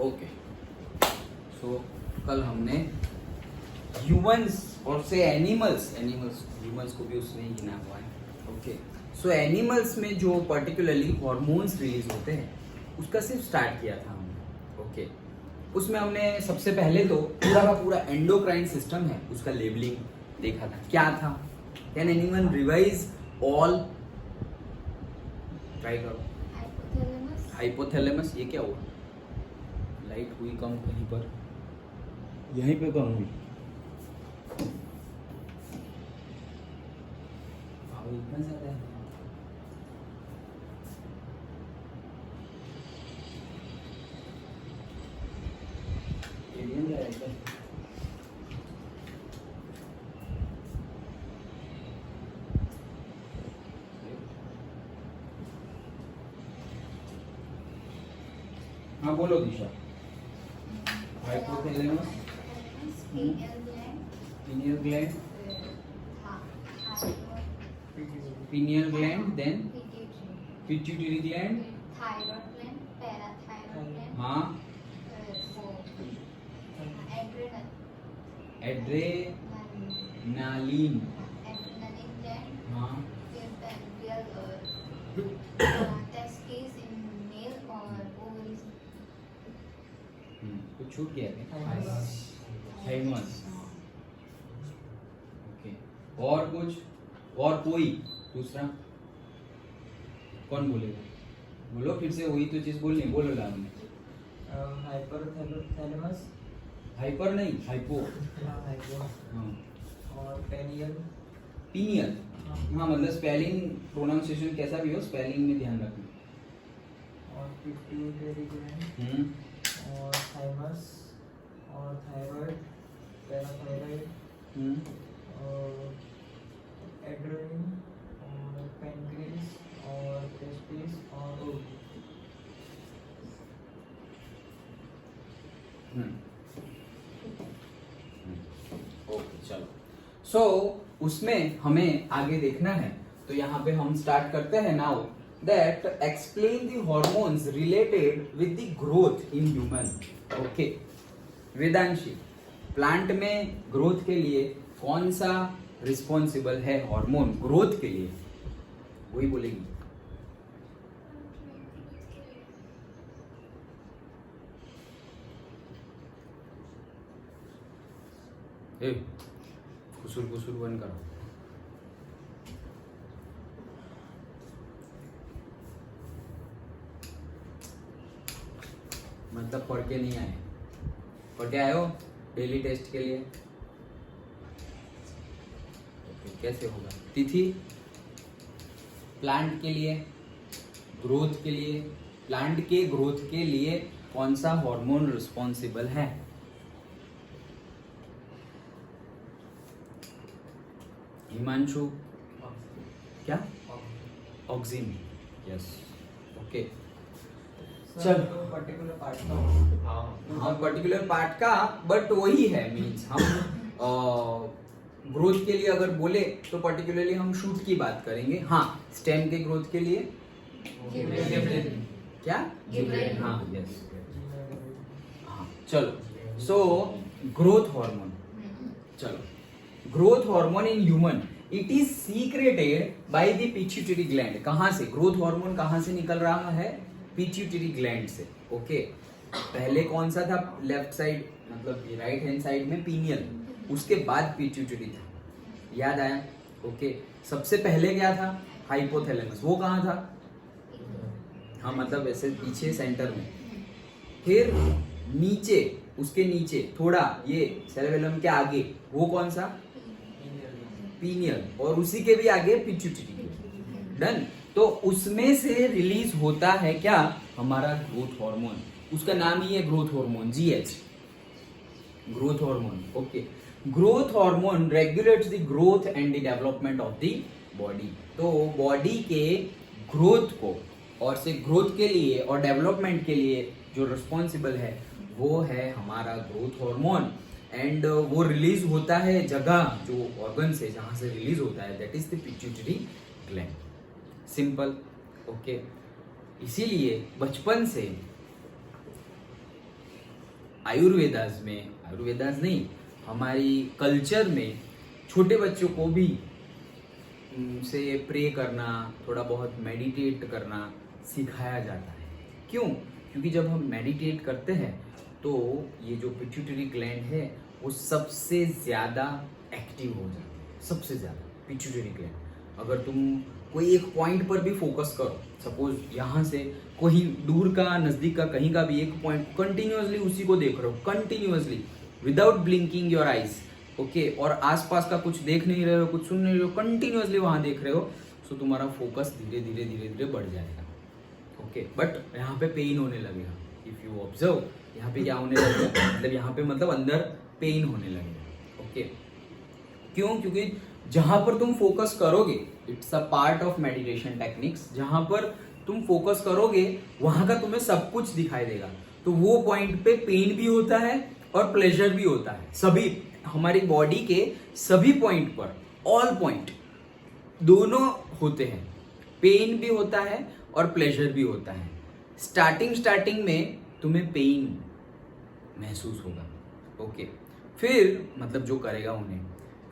Okay so कल हमने humans और से एनिमल्स को भी उसने ही गिना हुआ है। ओके सो एनिमल्स में जो पर्टिकुलरली हॉर्मोन्स रिलीज होते हैं उसका सिर्फ स्टार्ट किया था हमने। ओके उसमें हमने सबसे पहले तो पूरा का पूरा एंडोक्राइन सिस्टम है उसका लेबलिंग देखा था। क्या था? Can anyone revise all? Try करो। हाइपोथैलेमस। ये क्या हुआ? लाइट हुई कम कहीं पर, यहीं पे कम हुई। इतना ज्यादा है। एलियन है क्या? हाँ बोलो Disha. Hypothalamus, pineal gland, pineal gland, then pituitary gland, thyroid gland, parathyroid gland, हाँ adrenal, एड्रेनालिन, adrenaline gland, हाँ फिर pancreas, testes in male और ovaries. कुछ छूट गया क्या? थाइमस। ओके और कुछ और कोई दूसरा कौन बोलेगा? बोलो फिर से, वही तो चीज बोलनी। बोलो लाभ हाइपोथैलेमस, हाइपर नहीं, हाइपो। हाइपो हाँ और पेनियल। पीनियल। हाँ मतलब स्पेलिंग प्रोनाउंसिएशन कैसा भी हो, स्पेलिंग में ध्यान रखना। और पिट्यूटरी ग्लैंड और थाइमस और थायराइड, पैराथायराइड और एड्रेनल और पेनक्रियास और टेस्टिस और ओके चलो। सो उसमें हमें आगे देखना है, तो यहाँ पे हम स्टार्ट करते हैं now that explain the hormones related with the growth in human. Okay Vedanshi, plant में ग्रोथ के लिए कौन सा रिस्पॉन्सिबल है हार्मोन ग्रोथ के लिए? वही बोलेगी। कुसुर कुसुर बंद करो। मतलब पढ़ के नहीं आए? पढ़ के आए हो डेली टेस्ट के लिए? तो कैसे होगा? तिथि प्लांट के लिए ग्रोथ के लिए, प्लांट के ग्रोथ के लिए कौन सा हार्मोन रिस्पॉन्सिबल है? हिमांशु क्या? ऑक्सीन। यस ओके चल। पर्टिकुलर पार्ट का हाँ पर्टिकुलर पार्ट का, बट वही है मीन्स हम ग्रोथ के लिए अगर बोले तो पर्टिकुलरली हम शूट की बात करेंगे। हाँ स्टेम के ग्रोथ के लिए क्या? हाँ यस हाँ चलो। सो ग्रोथ हार्मोन, चलो growth hormone in human it is secreted by the pituitary gland. कहां से ग्रोथ हार्मोन कहां से निकल रहा है? पिट्यूटरी ग्लैंड से। ओके पहले कौन सा था? लेफ्ट साइड मतलब राइट हैंड साइड में पीनियल, उसके बाद पिट्यूटरी था। याद आया? ओके सबसे पहले क्या था? हाइपोथैलेमस। वो कहाँ था? हाँ मतलब ऐसे पीछे सेंटर में। फिर नीचे, उसके नीचे थोड़ा ये सेरेबेलम के आगे वो कौन सा? पीनियल। और उसी के भी आगे पिट्यूटरी। डन। तो उसमें से रिलीज होता है क्या? हमारा ग्रोथ हार्मोन। उसका नाम ही है growth hormone, GH, growth hormone. Okay growth hormone regulates the growth and the development of the body. तो बॉडी के ग्रोथ को और से ग्रोथ के लिए और डेवलपमेंट के लिए जो रिस्पॉन्सिबल है वो है हमारा ग्रोथ हार्मोन। एंड वो रिलीज होता है जगह, जो ऑर्गन से जहां से रिलीज होता है, that is the pituitary gland. Simple. Okay इसीलिए बचपन से आयुर्वेदास में, आयुर्वेदास नहीं, हमारी कल्चर में छोटे बच्चों को भी से प्रे करना, थोड़ा बहुत मेडिटेट करना सिखाया जाता है। क्यों? क्योंकि जब हम मेडिटेट करते हैं तो ये जो पिट्यूटरी ग्लैंड है वो सबसे ज़्यादा एक्टिव हो जाता है, सबसे ज़्यादा पिट्यूटरी ग्लैंड। अगर तुम कोई एक पॉइंट पर भी फोकस करो, सपोज यहाँ से कोई दूर का, नज़दीक का, कहीं का भी एक पॉइंट कंटिन्यूअसली उसी को देख रहे हो, continuously without blinking your eyes, okay, और आसपास का कुछ देख नहीं रहे हो, कुछ सुन नहीं रहे हो, कंटिन्यूअसली वहाँ देख रहे हो, तो तुम्हारा फोकस धीरे धीरे धीरे धीरे बढ़ जाएगा, ओके। बट यहाँ पे पेन होने लगेगा, इफ यू ऑब्जर्व, यहाँ पे क्या होने लगेगा, मतलब यहाँ पे मतलब अंदर पेन होने लगेगा, ओके। क्यों? क्योंकि जहां पर तुम फोकस करोगे, it's a part of meditation techniques, जहां पर तुम फोकस करोगे वहां का तुम्हें सब कुछ दिखाई देगा। तो वो पॉइंट पे पेन भी होता है और प्लेजर भी होता है। सभी हमारी बॉडी के सभी पॉइंट पर, ऑल पॉइंट दोनों होते हैं, पेन भी होता है और प्लेजर भी होता है। स्टार्टिंग में तुम्हें पेन महसूस होगा, ओके, फिर मतलब जो करेगा उन्हें,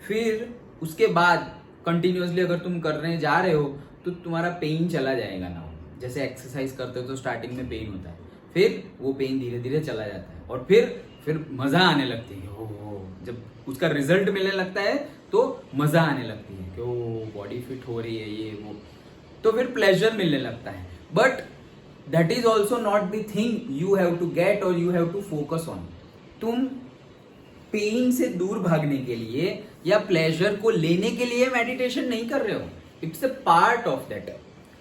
फिर उसके बाद कंटिन्यूअसली अगर तुम करने जा रहे हो तो तुम्हारा पेन चला जाएगा ना। जैसे एक्सरसाइज करते हो तो स्टार्टिंग में पेन होता है, फिर वो पेन धीरे धीरे चला जाता है और फिर मजा आने लगती है। ओ, जब उसका रिजल्ट मिलने लगता है तो मजा आने लगती है कि ओ बॉडी फिट हो रही है, ये वो, तो फिर प्लेजर मिलने लगता है। But that is also not the thing you have to get और you have to focus on. तुम पेन से दूर भागने के लिए या प्लेजर को लेने के लिए मेडिटेशन नहीं कर रहे हो, it's a part of that,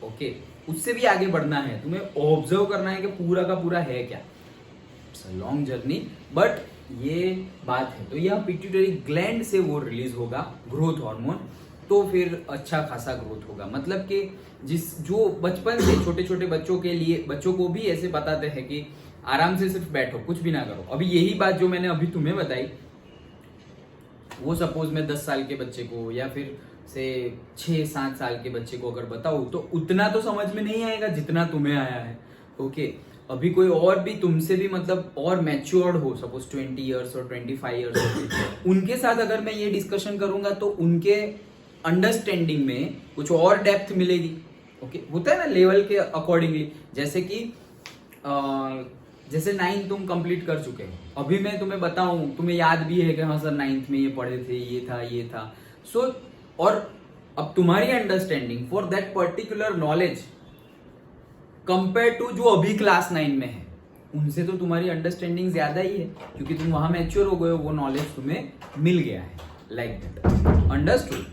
okay. उससे भी आगे बढ़ना है, तुम्हें ऑब्जर्व करना है कि पूरा का पूरा है क्या। It's a long journey, but ये बात है। तो यह पिट्यूटरी ग्लैंड से वो रिलीज होगा ग्रोथ हार्मोन, तो फिर अच्छा खासा ग्रोथ होगा। मतलब कि जो बचपन से छोटे छोटे बच्चों के लिए, बच्चों को भी ऐसे बताते हैं कि आराम से सिर्फ बैठो, कुछ भी ना करो। अभी यही बात जो मैंने अभी तुम्हें बताई, वो सपोज मैं 10 साल के बच्चे को या फिर से 6-7 साल के बच्चे को अगर बताऊं तो उतना तो समझ में नहीं आएगा जितना तुम्हें आया है, ओके। अभी कोई और भी तुमसे भी मतलब और मैच्योर्ड हो, सपोज 20 इयर्स और 25 इयर्स, उनके साथ अगर मैं ये डिस्कशन करूंगा तो उनके अंडरस्टैंडिंग में कुछ और डेप्थ मिलेगी, ओके। होता है ना लेवल के अकॉर्डिंगली, जैसे कि जैसे 9th तुम कंप्लीट कर चुके हो, अभी मैं तुम्हें बताऊं, तुम्हें याद भी है कि हाँ सर 9th में ये पढ़े थे, ये था, सो और अब तुम्हारी understanding for that particular knowledge compare to जो अभी क्लास 9 में है, उनसे तो तुम्हारी अंडरस्टैंडिंग ज्यादा ही है, क्योंकि तुम वहां मैच्योर हो गए हो, वो नॉलेज तुम्हें मिल गया है, लाइक दैट, अंडरस्टूड।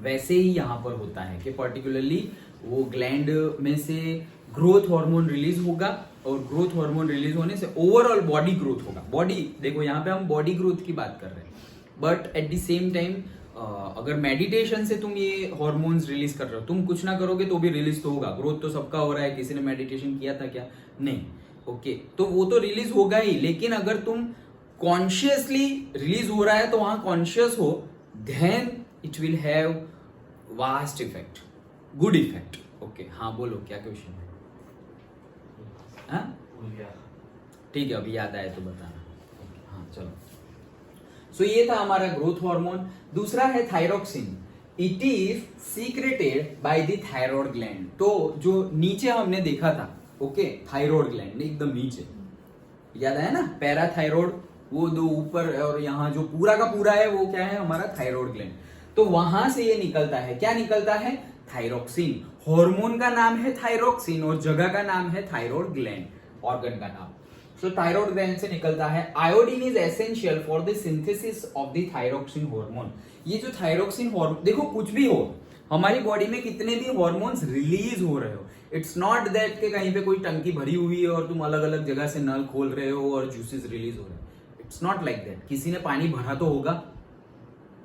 वैसे ही यहाँ पर होता है कि पर्टिकुलरली वो ग्लैंड में से ग्रोथ हार्मोन रिलीज होगा और ग्रोथ हार्मोन रिलीज होने से ओवरऑल बॉडी ग्रोथ होगा। बॉडी देखो, यहाँ पे हम बॉडी ग्रोथ की बात कर रहे हैं, but at the same time अगर मेडिटेशन से तुम ये हार्मोन्स रिलीज कर रहे हो, तुम कुछ ना करोगे तो भी रिलीज तो होगा। ग्रोथ तो सबका हो रहा है, किसी ने मेडिटेशन किया था क्या? नहीं, ओके, तो वो तो रिलीज होगा ही, लेकिन अगर तुम कॉन्शियसली रिलीज हो रहा है तो वहां कॉन्शियस हो, then it will have vast effect, good effect, okay. हाँ बोलो, क्या क्वेश्चन है? हाँ ठीक है, अभी याद आए तो बताना। हाँ चलो, सो ये था हमारा ग्रोथ हार्मोन। दूसरा है thyroxine, it is secreted by the thyroid gland. तो जो नीचे हमने देखा था, ओके, थायरॉइड ग्लैंड एकदम नीचे, याद आया ना, पैराथायरॉइड, वो दो ऊपर, और यहाँ जो पूरा का पूरा है वो क्या है, हमारा थायरॉइड ग्लैंड। तो वहां से ये निकलता है, क्या निकलता है? थायरोक्सिन। हार्मोन का नाम है थायरोक्सिन और जगह का नाम है थायरॉइड ग्लैंड, ऑर्गन का नाम। सो थायरॉइड ग्लैंड से निकलता है। Iodine is essential for the synthesis of the thyroxine hormone. ये जो थायरोक्सिन हार्मोन, देखो कुछ भी हो, हमारी बॉडी में कितने भी हार्मोन्स रिलीज हो रहे हो, इट्स नॉट दैट कि कहीं पे कोई टंकी भरी हुई है और तुम अलग अलग जगह से नल खोल रहे हो और जूसेस रिलीज हो रहे हैं। It's not like that. किसी ने पानी भरा तो होगा,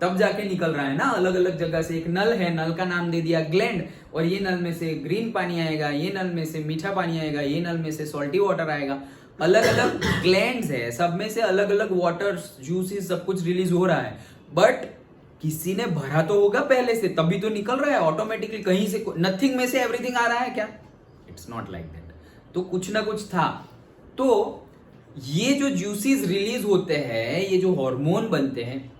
तब जाके निकल रहा है ना अलग अलग जगह से। एक नल है, नल का नाम दे दिया ग्लैंड, और ये नल में से ग्रीन पानी आएगा, ये नल में से मीठा पानी आएगा, ये नल में से सॉल्टी वाटर आएगा। अलग अलग ग्लैंड्स है, सब में से अलग अलग वाटर, जूसेस, सब कुछ रिलीज हो रहा है, बट किसी ने भरा तो होगा पहले से, तभी तो निकल रहा है ऑटोमेटिकली। कहीं से नथिंग में से एवरीथिंग आ रहा है क्या? It's not like that. तो कुछ ना कुछ था। तो ये जो ज्यूसेस रिलीज होते हैं, ये जो हार्मोन बनते हैं,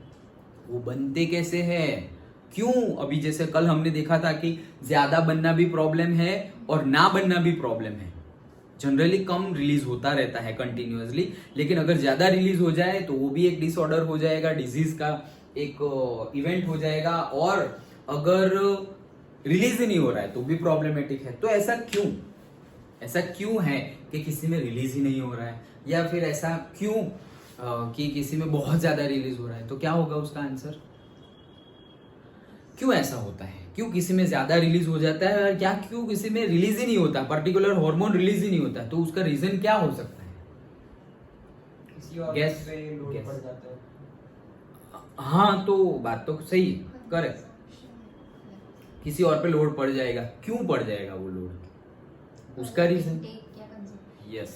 वो बनते कैसे हैं, क्यों? अभी जैसे कल हमने देखा था कि ज्यादा बनना भी प्रॉब्लम है और ना बनना भी प्रॉब्लम है। जनरली कम रिलीज होता रहता है कंटिन्यूअसली, लेकिन अगर ज्यादा रिलीज हो जाए तो वो भी एक डिसऑर्डर हो जाएगा, डिजीज का एक इवेंट हो जाएगा। और अगर रिलीज ही नहीं हो रहा है तो भी प्रॉब्लमेटिक है। तो ऐसा क्यों है कि किसी में रिलीज ही नहीं हो रहा है, या फिर ऐसा क्यों कि किसी में बहुत ज्यादा रिलीज हो रहा है? तो क्या होगा उसका आंसर? क्यों ऐसा होता है? क्यों किसी में ज्यादा रिलीज हो जाता है और क्या क्यों किसी में रिलीज ही नहीं होता, पर्टिकुलर हार्मोन रिलीज ही नहीं होता? तो उसका रीजन क्या हो सकता है? किसी और Guess, पे लोड guess. पड़ जाता है। हाँ, तो बात तो सही है, करेक्ट। किसी और पे लोड पड़ जाएगा। क्यों पड़ जाएगा वो लोड? उसका reason, yes,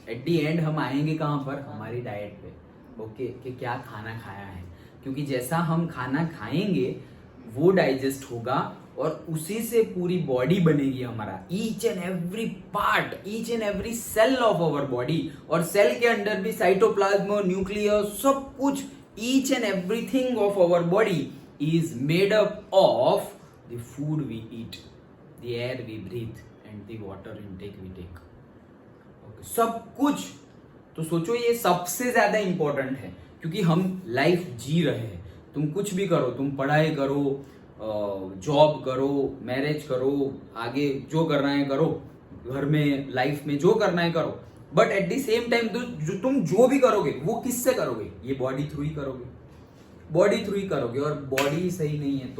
at the end हम आएंगे कहां पर? हमारी डाइट पे। ओके, कि क्या खाना खाया है, क्योंकि जैसा हम खाना खाएंगे वो डाइजेस्ट होगा और उसी से पूरी बॉडी बनेगी हमारा। Each and every part, each and every cell of our body, और सेल के अंदर भी साइटोप्लाज्म, न्यूक्लियस, सब कुछ, each and everything of our body is made up of the food we eat, the air we breathe and the water intake we take. Okay. सब कुछ। तो सोचो ये सबसे ज्यादा इंपॉर्टेंट है, क्योंकि हम लाइफ जी रहे हैं। तुम कुछ भी करो, तुम पढ़ाई करो, जॉब करो, मैरिज करो, आगे जो करना है करो, घर में लाइफ में जो करना है करो, but at the same time तुम जो भी करोगे वो किससे करोगे? ये बॉडी थ्रू ही करोगे, बॉडी थ्रू ही करोगे। और बॉडी सही नहीं है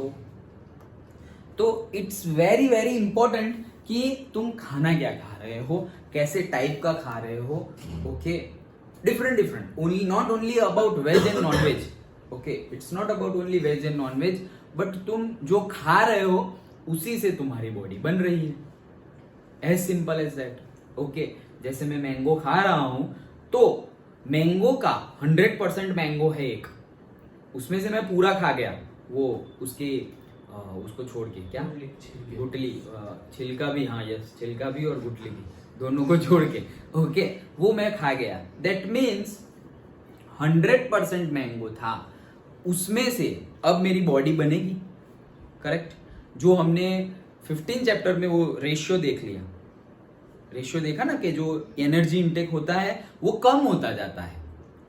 तो इट्स वेरी वेरी इंपॉर्टेंट कि तुम खाना क्या खा रहे हो, कैसे टाइप का खा रहे हो। Okay, different only, not only about veg and non veg. Okay, it's not about only veg and non veg, but तुम जो खा रहे हो उसी से तुम्हारी बॉडी बन रही है। As simple as that. Okay, जैसे मैं मैंगो खा रहा हूं तो मैंगो का 100% मैंगो है एक, उसमें से मैं पूरा खा गया, वो उसको छोड़ के, क्या गुटली, छिलका भी, हाँ यस, छिलका भी और गुटली भी, दोनों को छोड़ के, ओके, वो मैं खा गया। दैट मीन्स 100% मैंगो था, उसमें से अब मेरी बॉडी बनेगी, करेक्ट? जो हमने 15 चैप्टर में वो रेशियो देख लिया, रेशियो देखा ना, कि जो एनर्जी इंटेक होता है वो कम होता जाता है,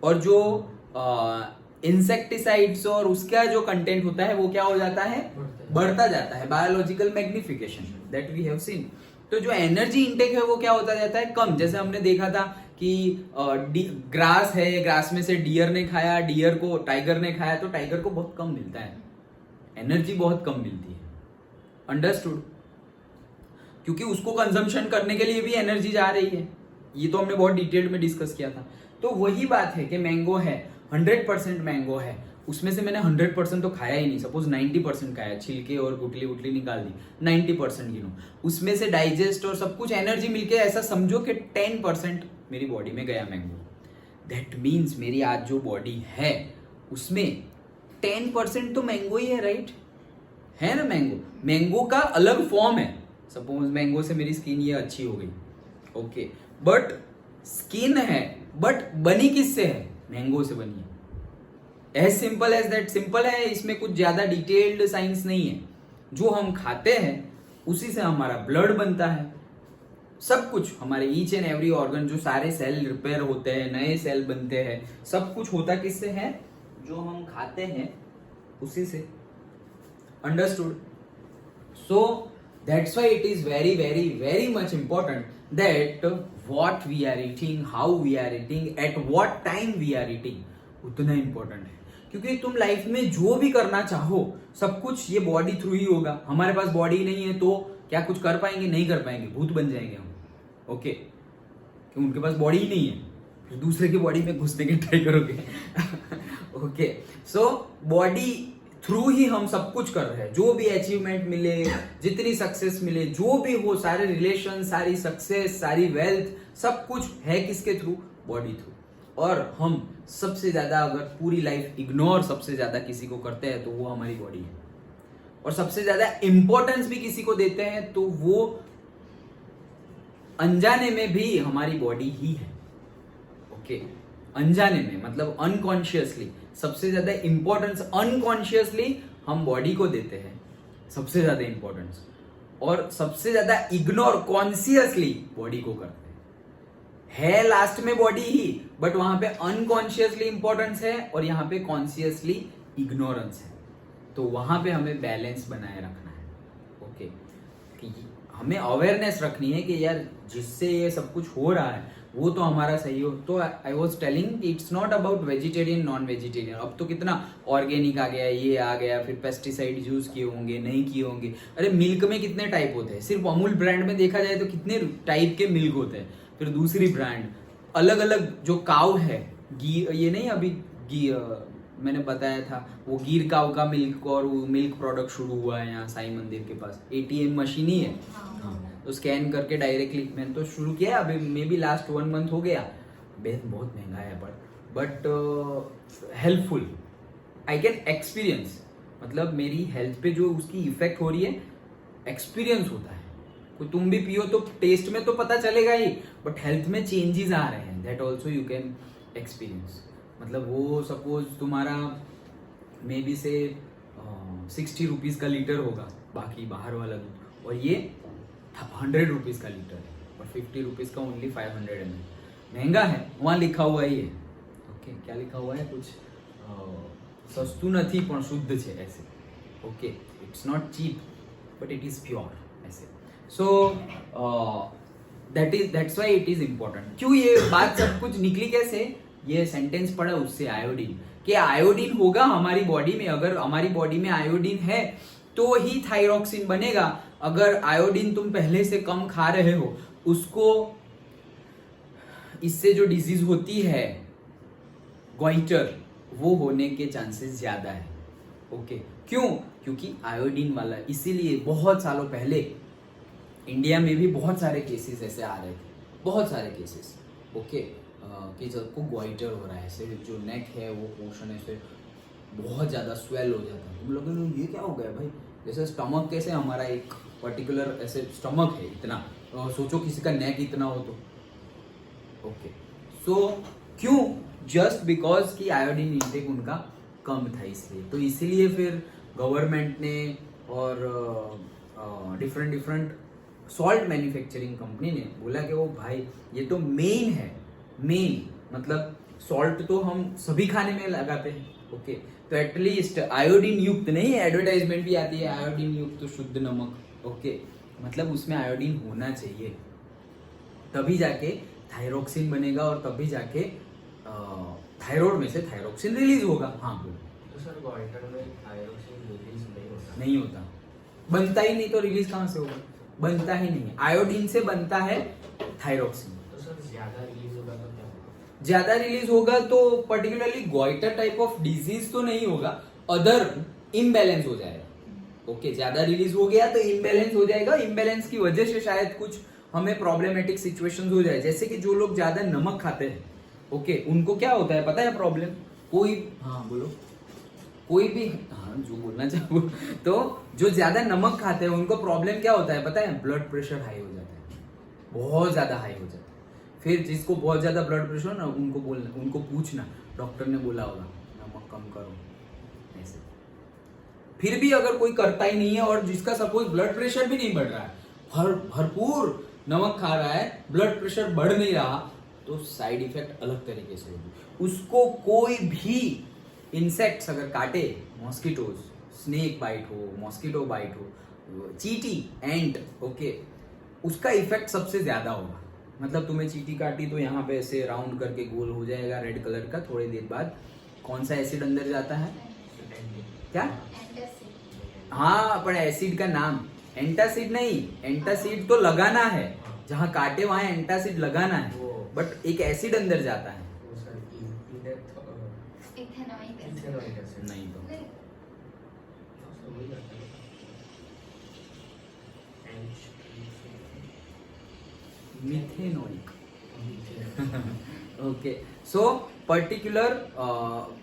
और जो इंसेक्टिसाइड्स और उसका जो कंटेंट होता है वो क्या हो जाता है? बढ़ता जाता है। Biological magnification that we have seen. तो जो एनर्जी इंटेक है वो क्या होता जाता है? कम। जैसे हमने देखा था कि ग्रास है, ग्रास में से डियर ने खाया, डियर को टाइगर ने खाया, तो टाइगर को बहुत कम मिलता है, एनर्जी बहुत कम मिलती है। अंडरस्टूड? क्योंकि उसको कंजम्पशन करने के लिए भी एनर्जी जा रही है। ये तो हमने बहुत डिटेल में डिस्कस किया था। तो वही बात है कि मैंगो है, 100% मैंगो है, उसमें से मैंने 100% तो खाया ही नहीं, सपोज 90% खाया, छिलके और गुटली उटली निकाल दी, 90% गिनो, उसमें से डाइजेस्ट और सब कुछ एनर्जी मिलके ऐसा समझो कि 10% मेरी बॉडी में गया मैंगो। दैट मीन्स मेरी आज जो बॉडी है उसमें 10% तो मैंगो ही है, राइट? है ना? मैंगो का अलग फॉर्म है। सपोज मैंगो से मेरी स्किन ये अच्छी हो गई, ओके, बट स्किन है, बट बनी किससे है? मैंगो से बनी है। As simple as that, simple है, इसमें कुछ ज्यादा डिटेल्ड साइंस नहीं है। जो हम खाते हैं उसी से हमारा ब्लड बनता है, सब कुछ, हमारे ईच एंड एवरी ऑर्गन, जो सारे सेल रिपेयर होते हैं, नए सेल बनते हैं, सब कुछ होता किससे है? जो हम खाते हैं उसी से। Understood? So that's why it is very very very much important that what we are eating, how we are eating, at what time we are eating, उतना इंपॉर्टेंट है। क्योंकि तुम लाइफ में जो भी करना चाहो सब कुछ ये बॉडी थ्रू ही होगा। हमारे पास बॉडी नहीं है तो क्या कुछ कर पाएंगे? नहीं कर पाएंगे, भूत बन जाएंगे हम। ओके, क्योंकि उनके पास बॉडी ही नहीं है, फिर दूसरे की बॉडी में घुसने की ट्राई करोगे। ओके, सो बॉडी थ्रू ही हम सब कुछ कर रहे हैं। जो भी अचीवमेंट मिले, जितनी सक्सेस मिले, जो भी हो, सारे रिलेशन, सारी सक्सेस, सारी वेल्थ, सब कुछ है किसके थ्रू? Body through. और हम सबसे ज्यादा, अगर पूरी लाइफ इग्नोर सबसे ज्यादा किसी को करते हैं तो वो हमारी बॉडी है, और सबसे ज्यादा इंपॉर्टेंस भी किसी को देते हैं तो वो अनजाने में भी हमारी बॉडी ही है। ओके अनजाने में, मतलब अनकॉन्शियसली सबसे ज्यादा इंपॉर्टेंस अनकॉन्शियसली हम बॉडी को देते हैं, सबसे ज्यादा इंपॉर्टेंस, और सबसे ज्यादा इग्नोर कॉन्शियसली बॉडी को करते हैं। है लास्ट में बॉडी ही, बट वहां पे अनकॉन्शियसली इंपॉर्टेंस है और यहाँ पे कॉन्शियसली इग्नोरेंस है। तो वहां पे हमें बैलेंस बनाए रखना है। ओके कि हमें अवेयरनेस रखनी है कि यार जिससे ये सब कुछ हो रहा है वो तो हमारा सही हो। तो I was telling it's not about vegetarian non vegetarian. अब तो कितना ऑर्गेनिक आ गया, ये आ गया, फिर पेस्टिसाइड यूज किए होंगे नहीं किए होंगे। अरे मिल्क में कितने टाइप होते हैं, सिर्फ अमूल ब्रांड में देखा जाए तो कितने टाइप के मिल्क होते हैं। फिर दूसरी ब्रांड अलग अलग, जो काव है घी, ये नहीं अभी घी मैंने बताया था वो गिर काव का मिल्क, और वो मिल्क प्रोडक्ट शुरू हुआ है यहाँ साई मंदिर के पास। ATM मशीन ही है, हाँ, तो स्कैन करके डायरेक्टली मैंने तो शुरू किया, अभी मे बी लास्ट 1 मंथ हो गया। बहुत महंगा है but helpful, I can experience, मतलब मेरी हेल्थ पे जो उसकी इफेक्ट हो रही है एक्सपीरियंस होता है। कोई तुम भी पियो तो टेस्ट में तो पता चलेगा ही, बट हेल्थ में चेंजेस आ रहे हैं, that also you can experience. मतलब वो सपोज तुम्हारा मे बी से 60 रुपीज का लीटर होगा बाकी बाहर वाला दूध, और ये 100 रुपीज का लीटर है, और 50 रुपीज का ओनली 500 ml। महंगा है, वहाँ लिखा हुआ ही है। ओके क्या लिखा हुआ है, कुछ सस्तु नहीं पण शुद्ध है ऐसे। Okay it's not cheap but it is pure ऐसे। So that's why it is important. क्यों ये बात सब कुछ निकली कैसे, ये सेंटेंस पढ़ा उससे, आयोडीन, कि आयोडीन होगा हमारी बॉडी में, अगर हमारी बॉडी में आयोडीन है तो ही थायरॉक्सिन बनेगा। अगर आयोडीन तुम पहले से कम खा रहे हो, उसको इससे जो डिजीज होती है ग्वाइटर, वो होने के चांसेस ज्यादा है। ओके क्यों, क्योंकि आयोडीन वाला, इसीलिए बहुत सालों पहले इंडिया में भी बहुत सारे केसेस ऐसे आ रहे थे, बहुत सारे केसेस। ओके कि सबको ग्वाइटर हो रहा है, ऐसे जो नेक है वो पोर्शन ऐसे बहुत ज़्यादा स्वेल हो जाता है। तुम लोगों ये क्या हो गया भाई, जैसे स्टमक कैसे हमारा एक पर्टिकुलर ऐसे स्टमक है इतना, सोचो किसी का नेक इतना हो तो। ओके सो क्यों, जस्ट बिकॉज कि आयोडीन इंटेक उनका कम था, इसलिए। तो इसीलिए फिर गवर्नमेंट ने और डिफरेंट सॉल्ट मैन्युफैक्चरिंग कंपनी ने बोला कि वो भाई ये तो मेन है, मेन मतलब सॉल्ट तो हम सभी खाने में लगाते हैं। ओके तो एटलीस्ट आयोडीन युक्त नहीं, एडवर्टाइजमेंट भी आती है आयोडीन युक्त तो शुद्ध नमक। ओके मतलब उसमें आयोडीन होना चाहिए, तभी जाके थायरॉक्सिन बनेगा और तभी जाके थायराइड में से थायरॉक्सिन रिलीज होगा। हाँ बोलो। तो सर ग्वाइटर में थायरॉक्सिन रिलीज नहीं होता, बनता ही नहीं, तो रिलीज कहाँ से होगा, बनता ही नहीं। आयोडीन से बनता है थायरॉक्सिन। तो सर ज्यादा रिलीज होगा तो क्या होगा? ज्यादा रिलीज होगा तो particularly goitre type of disease तो नहीं होगा, अदर इम्बैलेंस हो जाएगा। ओके ज्यादा रिलीज हो गया तो इम्बैलेंस हो जाएगा, इम्बैलेंस की वजह से शायद कुछ हमें प्रॉब्लमेटिक सिचुएशंस हो जाए, जैसे कि जो लोग ज्यादा नमक खाते हैं, ओके उनको क्या होता है पता है प्रॉब्लम, कोई, हाँ बोलो, कोई भी, हाँ जो बोलना चाहो, तो जो ज्यादा नमक खाते हैं उनको प्रॉब्लम क्या होता है पता है, ब्लड प्रेशर हाई हो जाता है, बहुत ज्यादा हाई हो जाता है। फिर जिसको बहुत ज्यादा ब्लड प्रेशर ना, उनको बोलना, उनको पूछना, डॉक्टर ने बोला होगा नमक कम करो ऐसे। फिर भी अगर कोई करता ही नहीं है और जिसका सपोज ब्लड प्रेशर भी नहीं बढ़ रहा है, भरपूर नमक खा रहा है, ब्लड प्रेशर बढ़ नहीं रहा, तो साइड इफेक्ट अलग तरीके से होगी। उसको कोई भी इंसेक्ट्स अगर काटे, मॉस्किटोज, स्नेक बाइट हो, मॉस्किटो बाइट हो, चींटी, एंट, ओके उसका इफेक्ट सबसे ज्यादा होगा। मतलब तुम्हें चींटी काटी तो यहाँ पे ऐसे राउंड करके गोल हो जाएगा रेड कलर का, थोड़ी देर बाद कौन सा एसिड अंदर जाता है, क्या, हाँ पर एसिड का नाम एंटासिड नहीं, एंटासिड तो लगाना है, जहाँ काटे वहां एंटासिड लगाना है, बट एक एसिड अंदर जाता है। नहीं तो methanoic. Okay so particular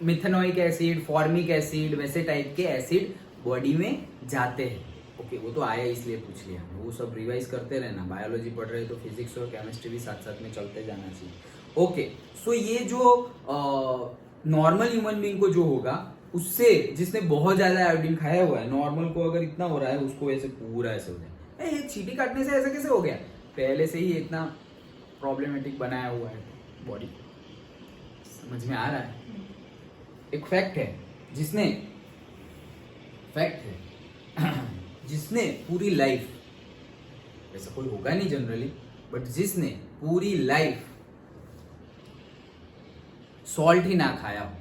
methanoic acid, formic acid, वैसे टाइप के एसिड बॉडी में जाते हैं। ओके वो तो आया इसलिए पूछ लिया, वो सब रिवाइज करते रहना, बायोलॉजी पढ़ रहे तो फिजिक्स और केमिस्ट्री भी साथ साथ में चलते जाना चाहिए। ओके, सो ये जो नॉर्मल ह्यूमन बीइंग को जो होगा उससे, जिसने बहुत ज्यादा आयोडीन खाया हुआ है, नॉर्मल को अगर इतना हो रहा है उसको ऐसे पूरा ऐसे हो जाए, ये चींटी काटने से ऐसा कैसे हो गया, पहले से ही इतना प्रॉब्लमेटिक बनाया हुआ है बॉडी। समझ में आ रहा है? एक फैक्ट है जिसने पूरी लाइफ, ऐसा कोई होगा नहीं जनरली, बट जिसने पूरी लाइफ सॉल्ट ही ना खाया हो,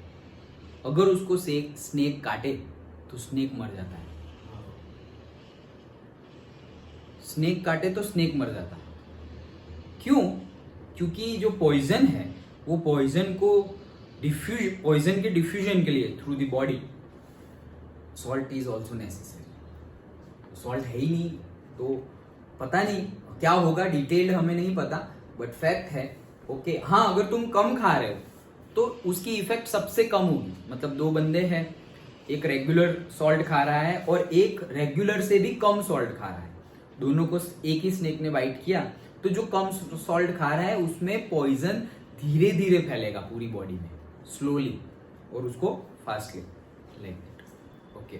अगर उसको स्नेक काटे तो स्नेक मर जाता है। स्नेक काटे तो स्नेक मर जाता है। क्यों? क्योंकि जो पॉइजन है वो पॉइजन के डिफ्यूजन के लिए through the body salt is also necessary. Salt है ही नहीं तो पता नहीं क्या होगा, डिटेल्ड हमें नहीं पता, बट फैक्ट है। ओके, हाँ, अगर तुम कम खा रहे हो तो उसकी इफेक्ट सबसे कम होगी। मतलब दो बंदे हैं, एक रेगुलर सॉल्ट खा रहा है और एक रेगुलर से भी कम सॉल्ट खा रहा है, दोनों को एक ही स्नेक ने बाइट किया, तो जो कम सॉल्ट खा रहा है उसमें पॉइजन धीरे धीरे फैलेगा पूरी बॉडी में, स्लोली, और उसको फास्टली, लाइक दैट। ओके,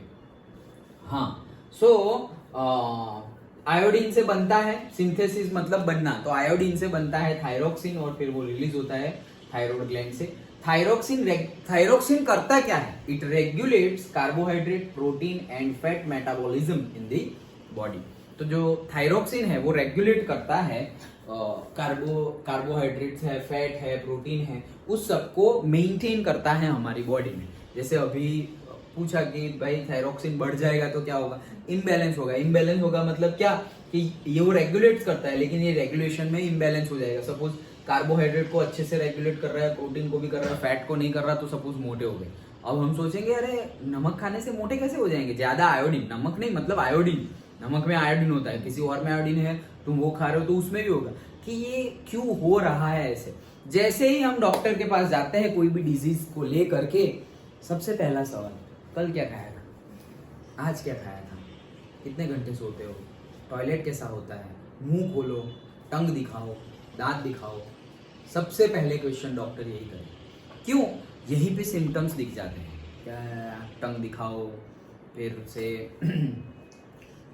हाँ, सो आयोडीन से बनता है, सिंथेसिस मतलब बनना, तो आयोडीन से बनता है थायरोक्सिन और फिर वो रिलीज होता है थायराइड ग्लैंड से। थायरोक्सिन करता क्या है? It regulates carbohydrate, protein and fat metabolism in the body. तो जो थायरोक्सिन है वो रेगुलेट करता है कार्बोहाइड्रेट्स है, फैट है, प्रोटीन है, उस सबको मेंटेन करता है हमारी बॉडी में। जैसे अभी पूछा कि भाई थायरोक्सिन बढ़ जाएगा तो क्या होगा? इम्बैलेंस होगा। इम्बैलेंस होगा मतलब क्या कि ये वो रेगुलेट करता है लेकिन ये रेगुलेशन में इम्बैलेंस हो जाएगा। सपोज कार्बोहाइड्रेट को अच्छे से रेगुलेट कर रहा है, प्रोटीन को भी कर रहा है, फैट को नहीं कर रहा, तो सपोज मोटे हो गए। अब हम सोचेंगे अरे नमक खाने से मोटे कैसे हो जाएंगे? ज्यादा आयोडीन, नमक नहीं मतलब आयोडीन, नमक में आयोडीन होता है, किसी और में आयोडीन है, तुम वो खा रहे हो तो उसमें भी होगा। कि ये क्यों हो रहा है ऐसे? जैसे ही हम डॉक्टर के पास जाते हैं कोई भी डिजीज को ले करके, सबसे पहला सवाल, कल क्या खाया था, आज क्या खाया था, कितने घंटे सोते हो, टॉयलेट कैसा होता है, मुंह खोलो, टंग दिखाओ, दांत दिखाओ। सबसे पहले क्वेश्चन डॉक्टर यही करे। क्यों? यहीं पे सिम्टम्स दिख जाते हैं। क्या, टंग दिखाओ, फिर से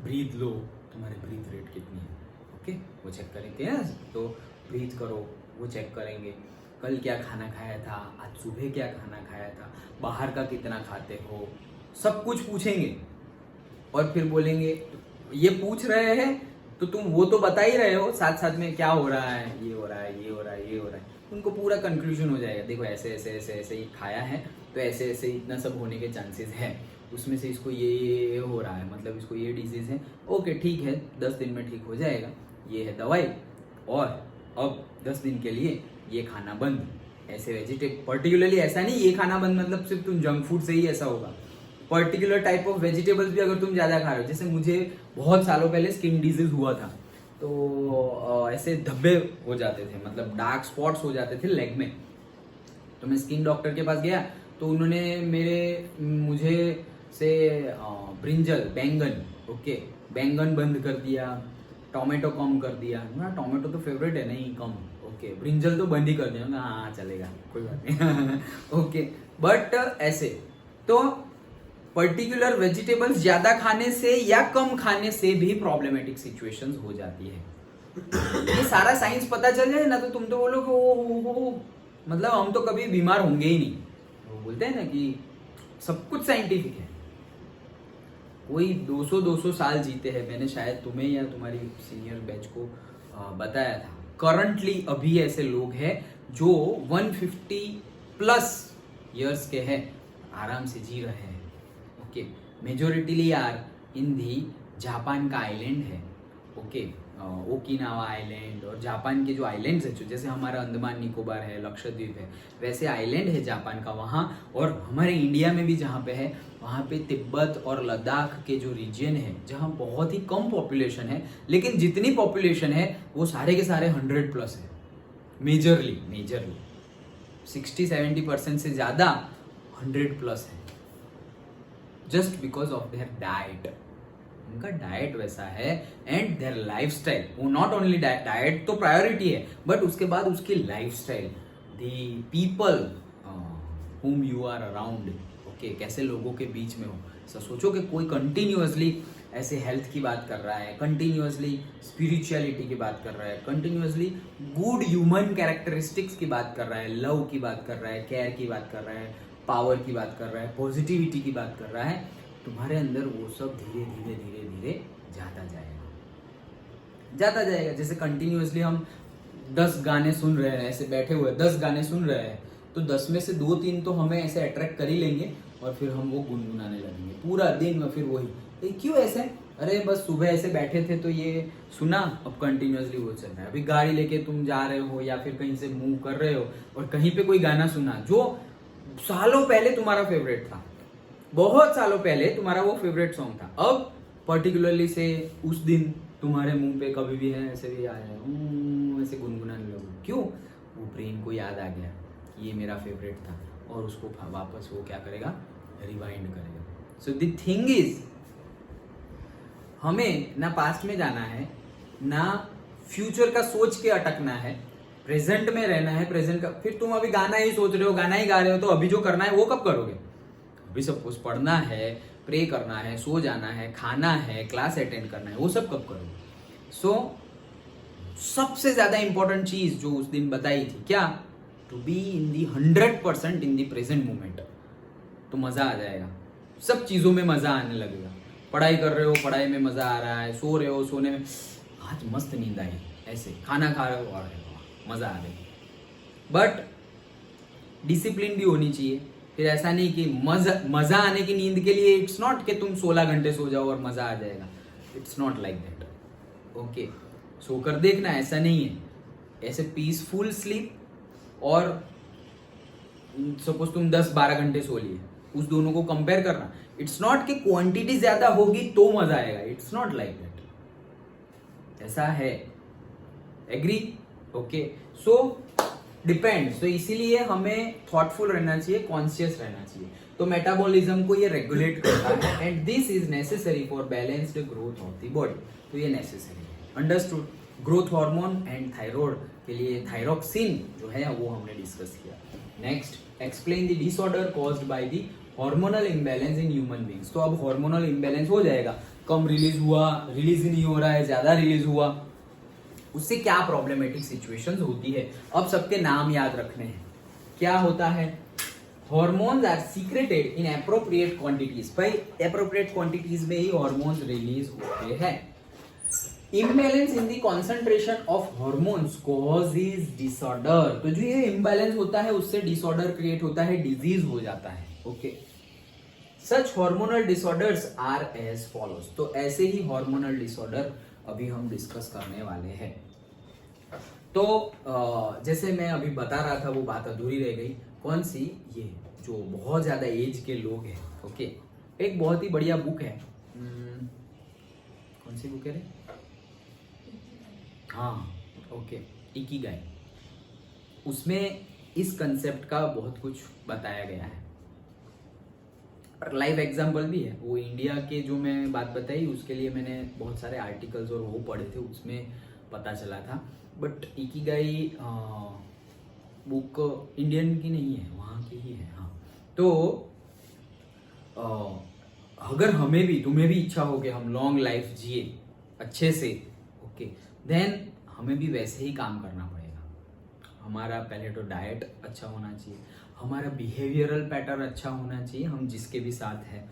ब्रीथ लो, तुम्हारी ब्रीथ रेट कितनी है, ओके, वो चेक करेंगे ना, तो ब्रीथ करो, वो चेक करेंगे। कल क्या खाना खाया था, आज सुबह क्या खाना खाया था, बाहर का कितना खाते हो, सब कुछ पूछेंगे। और फिर बोलेंगे, ये पूछ रहे हैं तो तुम वो तो बता ही रहे हो, साथ साथ में क्या हो रहा है, ये हो रहा है, ये हो रहा है, ये हो रहा है, उनको पूरा कंक्लूजन हो जाएगा। देखो ऐसे ऐसे ऐसे ऐसे ही खाया है तो ऐसे ऐसे इतना सब होने के चांसेस है, उसमें से इसको ये हो रहा है, मतलब इसको ये डिजीज है। ओके ठीक है, 10 दिन में ठीक हो जाएगा, ये है दवाई, और अब 10 दिन के लिए ये खाना बंद। ऐसे वेजिटेबल पर्टिकुलरली ऐसा नहीं ये खाना बंद मतलब सिर्फ तुम जंक फूड से ही ऐसा होगा। पर्टिकुलर टाइप ऑफ वेजिटेबल्स भी अगर तुम ज्यादा खा रहे हो, जैसे मुझे बहुत सालों पहले स्किन डिजीज हुआ था, तो ऐसे धब्बे हो जाते थे, मतलब डार्क स्पॉट्स हो जाते थे लेग में। तो मैं स्किन डॉक्टर के पास गया तो उन्होंने मुझे से ब्रिंजल, बैंगन, ओके, बैंगन बंद कर दिया, टोमेटो कम कर दिया। ना टोमेटो तो फेवरेट है, नहीं कम, ओके, ब्रिंजल तो बंद ही कर दिया। हाँ चलेगा, कोई बात नहीं ओके, बट ऐसे तो पर्टिकुलर वेजिटेबल्स ज्यादा खाने से या कम खाने से भी प्रॉब्लमेटिक सिचुएशंस हो जाती है। ये सारा साइंस पता चल जाए ना तो तुम तो बोलोगे ओ मतलब हम तो कभी बीमार होंगे ही नहीं। वो बोलते हैं ना कि सब कुछ साइंटिफिक है। कोई 200 साल जीते हैं, मैंने शायद तुम्हें या तुम्हारी सीनियर बैच को बताया था। करंटली अभी ऐसे लोग हैं जो 150 प्लस इयर्स के हैं, आराम से जी रहे हैं। Okay, majorly are in the Japan का आइलैंड है, ओके, ओकिनावा आइलैंड, और जापान के जो आइलैंड्स है, जैसे हमारा अंडमान निकोबार है, लक्षद्वीप है, वैसे आइलैंड है जापान का वहाँ। और हमारे इंडिया में भी जहाँ पे है, वहाँ पे तिब्बत और लद्दाख के जो रीजन है जहाँ बहुत ही कम पॉपुलेशन है, लेकिन जितनी पॉपुलेशन है वो सारे के सारे 100 प्लस है। मेजरली 60-70% से ज़्यादा 100 प्लस है, just because of their diet. उनका डाइट वैसा है एंड देयर लाइफस्टाइल। वो नॉट ओनली डाइट तो प्रायोरिटी है, बट उसके बाद उसकी lifestyle. The people whom you are around, okay, कैसे लोगों के बीच में हो। ऐसा सोचो कि कोई कंटिन्यूअसली ऐसे हेल्थ की बात कर रहा है, कंटिन्यूअसली स्पिरिचुअलिटी की बात कर रहा है, कंटिन्यूअसली गुड ह्यूमन कैरेक्टरिस्टिक्स की बात कर रहा है, लव की बात कर रहा है, केयर की बात कर रहा है, पावर की बात कर रहा है, पॉजिटिविटी की बात कर रहा है, तुम्हारे अंदर वो सब धीरे धीरे धीरे धीरे जाता जाएगा। जैसे कंटिन्यूअसली हम 10 गाने सुन रहे हैं, ऐसे बैठे हुए 10 गाने सुन रहे हैं, तो 10 में से 2-3 तो हमें ऐसे अट्रैक्ट कर ही लेंगे और फिर हम वो गुनगुनाने लगेंगे पूरा दिन में। फिर वही क्यों ऐसे, अरे बस सुबह ऐसे बैठे थे तो ये सुना, अब कंटिन्यूअसली वो चल रहा है। अभी गाड़ी लेके तुम जा रहे हो या फिर कहीं से मूव कर रहे हो और कहीं पे कोई गाना सुना जो सालों पहले तुम्हारा फेवरेट था, बहुत सालों पहले तुम्हारा वो फेवरेट सॉन्ग था, अब पर्टिकुलरली से उस दिन तुम्हारे मुंह पे कभी भी है ऐसे भी आया है, ऐसे गुनगुनाने लगो। क्यों? वो ब्रेन को याद आ गया ये मेरा फेवरेट था और उसको वापस वो क्या करेगा, रिवाइंड करेगा। सो द थिंग इज, हमें ना पास्ट में जाना है ना फ्यूचर का सोच के अटकना है, प्रेजेंट में रहना है। प्रेजेंट का फिर तुम अभी गाना ही सोच रहे हो, गाना ही गा रहे हो, तो अभी जो करना है वो कब करोगे? अभी सब कुछ पढ़ना है, प्रे करना है, सो जाना है, खाना है, क्लास अटेंड करना है, वो सब कब करोगे? सो सबसे ज्यादा इंपॉर्टेंट चीज जो उस दिन बताई थी क्या, to be in the 100% in the present moment, तो मजा आ जाएगा, सब चीजों में मजा आने लगेगा। पढ़ाई कर रहे हो, पढ़ाई में मजा आ रहा है, सो रहे हो, सोने में आज मस्त नींद आई, ऐसे खाना खा रहे हो, अरे मजा आ गई। बट डिसिप्लिन भी होनी चाहिए। फिर ऐसा नहीं कि मजा आने की नींद के लिए इट्स नॉट कि तुम 16 घंटे सो जाओ और मजा आ जाएगा, it's not like that. Okay, सोकर देखना, ऐसा नहीं है। ऐसे पीसफुल स्लीप और सपोज तुम 10-12 घंटे सो लिए, उस दोनों को कंपेयर करना। इट्स नॉट कि क्वांटिटी ज्यादा होगी तो मजा आएगा, इट्स नॉट लाइक दैट, ऐसा है। Agree? Okay, so depend. So इसीलिए हमें थॉटफुल रहना चाहिए, कॉन्शियस रहना चाहिए। तो मेटाबॉलिज्म को ये रेगुलेट करता है and this is necessary for balanced growth of the body. तो ये नेसेसरी है, understood. Growth hormone and thyroid के लिए थायरोक्सिन जो है वो हमने डिस्कस किया। Next, explain the disorder caused by the hormonal imbalance in human beings. तो अब हार्मोनल इम्बैलेंस हो जाएगा, कम रिलीज हुआ, रिलीज नहीं हो रहा है, ज्यादा रिलीज हुआ, उससे क्या प्रॉब्लमेटिक सिचुएशंस होती है। अब सबके नाम याद रखने हैं। क्या होता है? Hormones are secreted in appropriate quantities. भाई एप्रोप्रिएट क्वांटिटीज में ही हॉर्मोन्स रिलीज होते हैं। Imbalance in the concentration of hormones causes disorder. तो जो ये इम्बैलेंस होता है उससे डिसऑर्डर क्रिएट होता है, डिजीज हो जाता है। Okay, such hormonal disorders are as follows. तो ऐसे ही हार्मोनल डिसऑर्डर अभी हम डिस्कस करने वाले हैं। तो जैसे मैं अभी बता रहा था वो बात अधूरी रह गई। कौन सी? ये जो बहुत ज्यादा एज के लोग हैं। ओके, एक बहुत ही बढ़िया बुक है, कौन सी बुक है रे? हाँ, ओके, इकिगाई। उसमें इस कंसेप्ट का बहुत कुछ बताया गया है, लाइव एग्जाम्पल भी है। वो इंडिया के जो मैं बात बताई उसके लिए मैंने बहुत सारे आर्टिकल्स और वो पढ़े थे, उसमें पता चला था। बट इकिगाई बुक इंडियन की नहीं है, वहाँ की ही है। हाँ, तो अगर हमें भी, तुम्हें भी इच्छा हो कि हम लॉन्ग लाइफ जिए अच्छे से, ओके, देन हमें भी वैसे ही काम करना पड़ेगा। हमारा पहले तो डाइट अच्छा होना चाहिए, हमारा बिहेवियरल पैटर्न अच्छा होना चाहिए, हम जिसके भी साथ है।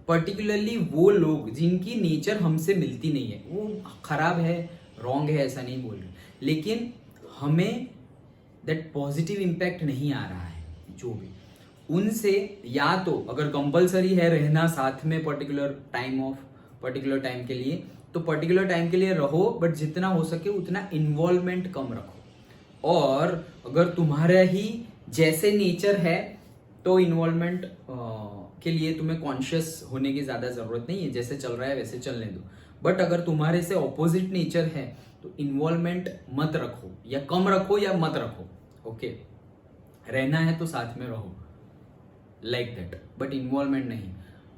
पर्टिकुलरली वो लोग जिनकी नेचर हमसे मिलती नहीं है, वो खराब है, रॉन्ग है, ऐसा नहीं बोल रहे, लेकिन हमें दैट पॉजिटिव इम्पैक्ट नहीं आ रहा है, जो भी उनसे, या तो अगर कंपलसरी है रहना साथ में पर्टिकुलर टाइम के लिए, तो पर्टिकुलर टाइम के लिए रहो, बट जितना हो सके उतना इन्वॉल्वमेंट कम रखो। और अगर तुम्हारा ही जैसे नेचर है तो इन्वॉल्वमेंट के लिए तुम्हें कॉन्शियस होने की ज्यादा जरूरत नहीं है, जैसे चल रहा है वैसे चलने दो। बट अगर तुम्हारे से ऑपोजिट नेचर है तो इन्वॉल्वमेंट मत रखो, या कम रखो या मत रखो। ओके, रहना है तो साथ में रहो, लाइक दैट, बट इन्वॉल्वमेंट नहीं,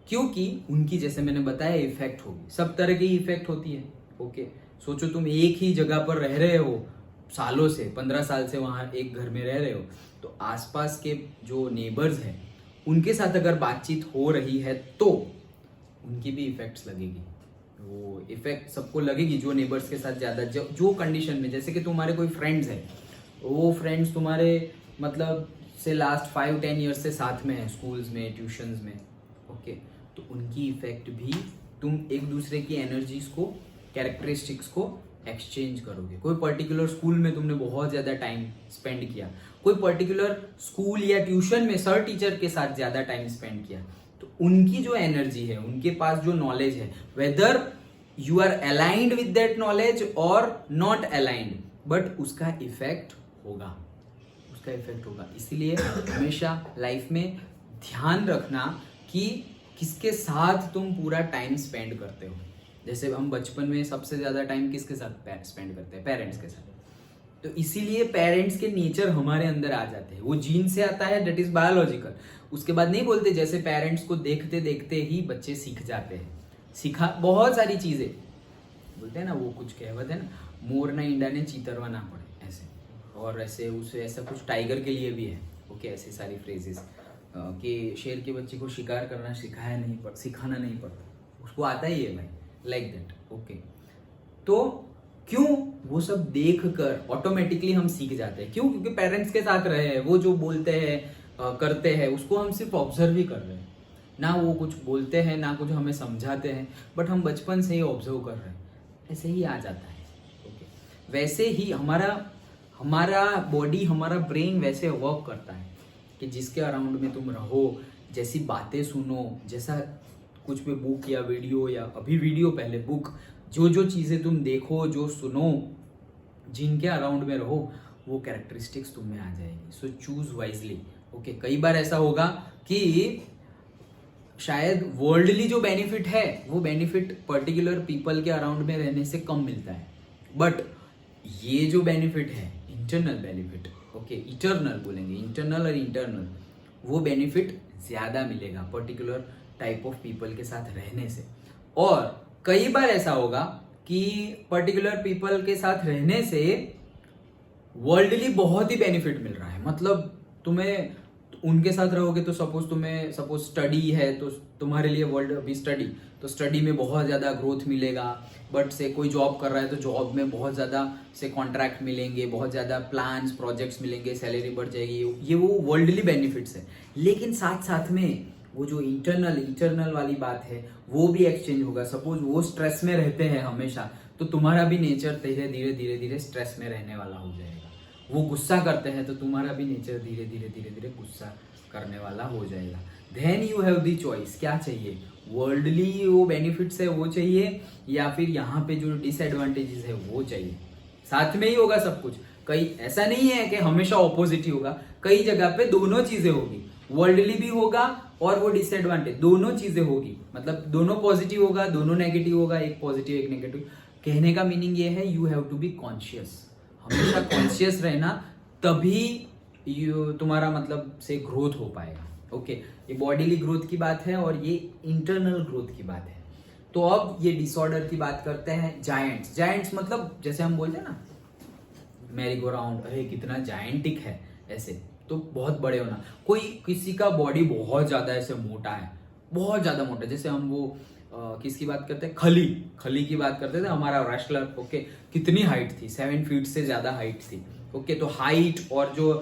क्योंकि उनकी, जैसे मैंने बताया, इफेक्ट होगी। सब तरह की इफेक्ट होती है। ओके, सोचो तुम एक ही जगह पर रह रहे हो सालों से 15 साल से वहां एक घर में रह रहे हो, तो आसपास के जो नेबर्स हैं उनके साथ अगर बातचीत हो रही है तो उनकी भी इफेक्ट्स लगेगी। वो इफेक्ट सबको लगेगी जो नेबर्स के साथ ज्यादा जो कंडीशन में, जैसे कि तुम्हारे कोई फ्रेंड्स हैं, वो फ्रेंड्स तुम्हारे मतलब से लास्ट 5-10 ईयर्स से साथ में है, स्कूल्स में, ट्यूशंस में, ओके, तो उनकी इफेक्ट भी तुम एक दूसरे की एनर्जीज को, कैरेक्टरिस्टिक्स को एक्सचेंज करोगे। कोई पर्टिकुलर स्कूल में तुमने बहुत ज्यादा टाइम स्पेंड किया, कोई पर्टिकुलर स्कूल या ट्यूशन में सर टीचर के साथ ज्यादा टाइम स्पेंड किया, तो उनकी जो एनर्जी है, उनके पास जो नॉलेज है, whether you are aligned with that knowledge और नॉट अलाइंड, बट उसका इफेक्ट होगा, उसका इफेक्ट होगा। इसीलिए हमेशा लाइफ में ध्यान रखना कि किसके साथ तुम पूरा टाइम स्पेंड करते हो। जैसे हम बचपन में सबसे ज्यादा टाइम किसके साथ स्पेंड करते हैं? पेरेंट्स के साथ। तो इसीलिए पेरेंट्स के नेचर हमारे अंदर आ जाते हैं, वो जीन से आता है, दैट इज बायोलॉजिकल। उसके बाद नहीं बोलते जैसे पेरेंट्स को देखते देखते ही बच्चे सीख जाते हैं, सीखा बहुत सारी चीजें बोलते हैं ना, वो कुछ कहावत है ना, मोर ना इंडा ने चीतरवा ना पड़े, ऐसे। और ऐसे उसे ऐसा कुछ टाइगर के लिए भी है, ओके, ऐसी सारी फ्रेजेस कि शेर के बच्चे को शिकार करना सिखाना नहीं पड़ता, उसको आता ही है भाई, लाइक दैट, ओके। तो क्यों? वो सब देख कर ऑटोमेटिकली हम सीख जाते हैं। क्यों? क्योंकि पेरेंट्स के साथ रहे हैं, वो जो बोलते हैं करते हैं उसको हम सिर्फ ऑब्जर्व ही कर रहे हैं, ना वो कुछ बोलते हैं ना कुछ हमें समझाते हैं, बट हम बचपन से ही ऑब्जर्व कर रहे हैं, ऐसे ही आ जाता है, ओके। वैसे ही हमारा बॉडी, हमारा ब्रेन वैसे वर्क करता है कि जिसके अराउंड में तुम रहो, जैसी बातें सुनो, जैसा कुछ भी बुक या वीडियो, या अभी वीडियो पहले बुक, जो चीज़ें तुम देखो, जो सुनो, जिनके अराउंड में रहो, वो कैरेक्टरिस्टिक्स तुम में आ जाएगी। So choose wisely, okay. कई बार ऐसा होगा कि शायद वर्ल्डली जो बेनिफिट है वो बेनिफिट पर्टिकुलर पीपल के अराउंड में रहने से कम मिलता है, बट ये जो बेनिफिट है इंटरनल बेनिफिट, ओके, इटर्नल बोलेंगे, इंटरनल और इंटरनल, वो बेनिफिट ज्यादा मिलेगा पर्टिकुलर टाइप ऑफ पीपल के साथ रहने से। और कई बार ऐसा होगा कि पर्टिकुलर पीपल के साथ रहने से वर्ल्डली बहुत ही बेनिफिट मिल रहा है, मतलब तुम्हें उनके साथ रहोगे तो सपोज स्टडी है तो तुम्हारे लिए वर्ल्ड अभी स्टडी, तो स्टडी में बहुत ज़्यादा ग्रोथ मिलेगा, बट से कोई जॉब कर रहा है तो जॉब में बहुत ज़्यादा से कॉन्ट्रैक्ट मिलेंगे, बहुत ज़्यादा प्लान्स, प्रोजेक्ट्स मिलेंगे, सैलरी बढ़ जाएगी, ये वो वर्ल्डली बेनिफिट्स है। लेकिन साथ साथ में वो जो इंटरनल वाली बात है वो भी एक्सचेंज होगा। सपोज वो स्ट्रेस में रहते हैं हमेशा, तो तुम्हारा भी नेचर धीरे धीरे स्ट्रेस में रहने वाला हो जाएगा। वो गुस्सा करते हैं तो तुम्हारा भी नेचर धीरे धीरे गुस्सा करने वाला हो जाएगा। Then you have the choice, क्या चाहिए, वर्ल्डली वो बेनिफिट्स है वो चाहिए, या फिर यहाँ पे जो डिसएडवांटेजेस है वो चाहिए। साथ में ही होगा सब कुछ, कई ऐसा नहीं है कि हमेशा ऑपोजिट ही होगा, कई जगह पे दोनों चीजें होगी, वर्ल्डली भी होगा और वो डिसएडवांटेज, दोनों चीजें होगी, मतलब दोनों पॉजिटिव होगा, दोनों नेगेटिव होगा, एक पॉजिटिव एक नेगेटिव। कहने का मीनिंग ये है, you have to be conscious, हमेशा कॉन्शियस रहना, तभी तुम्हारा मतलब से ग्रोथ हो पाएगा, ओके। ये बॉडीली ग्रोथ की बात है और ये इंटरनल ग्रोथ की बात है। तो अब ये डिसऑर्डर की बात करते हैं। जायंट्स मतलब जैसे हम बोलते हैं ना, मैरी गो राउंड, अरे कितना जायंटिक है, ऐसे तो बहुत बड़े होना। कोई किसी का बॉडी बहुत ज्यादा ऐसे मोटा है, बहुत ज्यादा मोटा, जैसे हम वो किसकी बात करते हैं, खली की बात करते थे, हमारा रेसलर, ओके, कितनी हाइट थी, 7 फीट से ज्यादा हाइट थी, ओके। तो हाइट और जो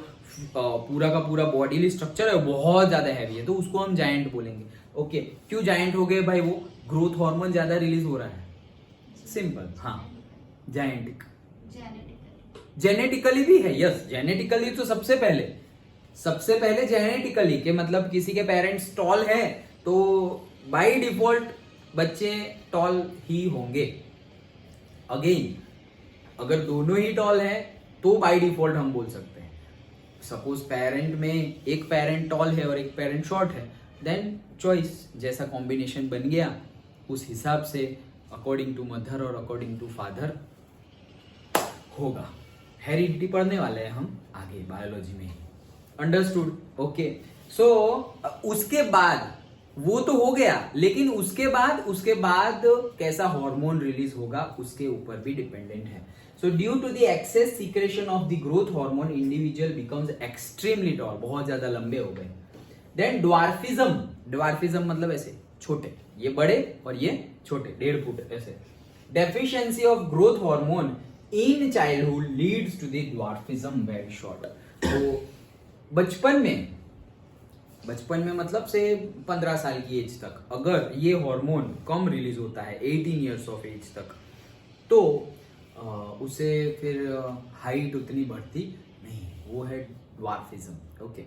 पूरा का पूरा बॉडी स्ट्रक्चर है बहुत ज्यादा हैवी है, तो उसको हम जायंट बोलेंगे, ओके। क्यों जायंट हो गए भाई? वो ग्रोथ हार्मोन ज्यादा रिलीज हो रहा है, सिंपल। हाँ, जायंटिक जेनेटिकली भी है, यस, जेनेटिकली तो सबसे पहले जेनेटिकली के मतलब किसी के पेरेंट्स टॉल है तो बाय डिफॉल्ट बच्चे टॉल ही होंगे। अगेन, अगर दोनों ही टॉल हैं तो बाय डिफॉल्ट हम बोल सकते हैं। सपोज पेरेंट में एक पेरेंट टॉल है और एक पेरेंट शॉर्ट है, देन चॉइस, जैसा कॉम्बिनेशन बन गया उस हिसाब से अकॉर्डिंग टू मदर और अकॉर्डिंग टू फादर होगा। हेरिडिटी पढ़ने वाले हैं हम आगे बायोलॉजी में, अंडरस्टूड, ओके। सो उसके बाद वो तो हो गया, लेकिन उसके बाद कैसा हार्मोन रिलीज होगा उसके ऊपर भी डिपेंडेंट है। So due to the excess secretion of the growth hormone, individual becomes extremely tall. बहुत ज्यादा लंबे हो गए. Then dwarfism मतलब ऐसे छोटे, ये बड़े और ये छोटे, 1.5 फुट ऐसे. Deficiency of growth hormone in childhood leads to the dwarfism, very short. तो बचपन में मतलब से 15 साल की एज तक अगर ये हार्मोन कम रिलीज होता है 18 इयर्स ऑफ एज तक, तो उसे फिर हाइट उतनी बढ़ती नहीं, वो है ड्वार्फिज्म. ओके,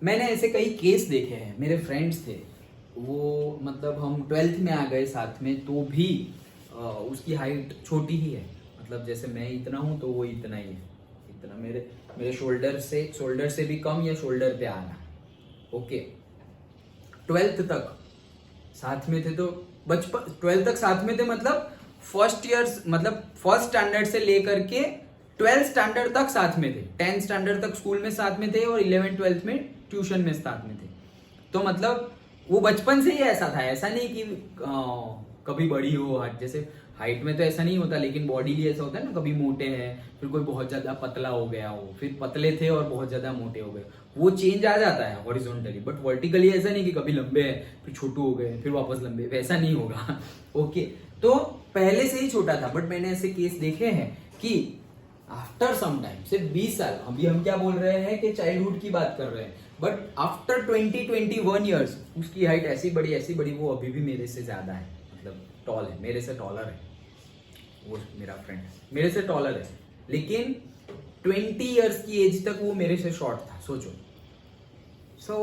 मैंने ऐसे कई केस देखे हैं, मेरे फ्रेंड्स थे, वो मतलब हम 12th में आ गए साथ में, तो भी उसकी हाइट छोटी ही है. मतलब जैसे मैं इतना हूं तो वो इतना ही है, इतना मेरे शोल्डर से भी कम या शोल्डर पे आ रहा. ओके, 12th तक साथ में थे, तो बचपन 12th तक साथ में थे, मतलब फर्स्ट स्टैंडर्ड से लेकर के 12th स्टैंडर्ड तक साथ में थे. 10th स्टैंडर्ड तक स्कूल में साथ में थे और 11th 12th में ट्यूशन में साथ में थे. तो मतलब वो बचपन से ही ऐसा था. ऐसा नहीं कि कभी बड़ी हो, जैसे हाइट में तो ऐसा नहीं होता, लेकिन बॉडी भी ऐसा होता है ना, कभी मोटे हैं, फिर कोई बहुत ज्यादा पतला हो गया हो, फिर पतले थे और बहुत ज्यादा मोटे हो गए, वो चेंज आ जाता है हॉरिजॉन्टली. बट वर्टिकली ऐसा नहीं कि कभी लंबे हैं फिर छोटू हो गए फिर वापस लंबे, वैसा नहीं होगा. ओके, तो पहले से ही छोटा था. बट मैंने ऐसे केस देखे हैं कि आफ्टर सम टाइम, सिर्फ 20 साल, अभी हम क्या बोल रहे हैं कि चाइल्डहुड की बात कर रहे हैं, बट आफ्टर 20-21 ईयर्स उसकी हाइट ऐसी बड़ी, वो अभी भी मेरे से ज्यादा है, मतलब टॉल है, मेरे से टॉलर है. वो मेरा फ्रेंड मेरे से टॉलर है, लेकिन 20 इयर्स की एज तक वो मेरे से शॉर्ट था. सोचो. सो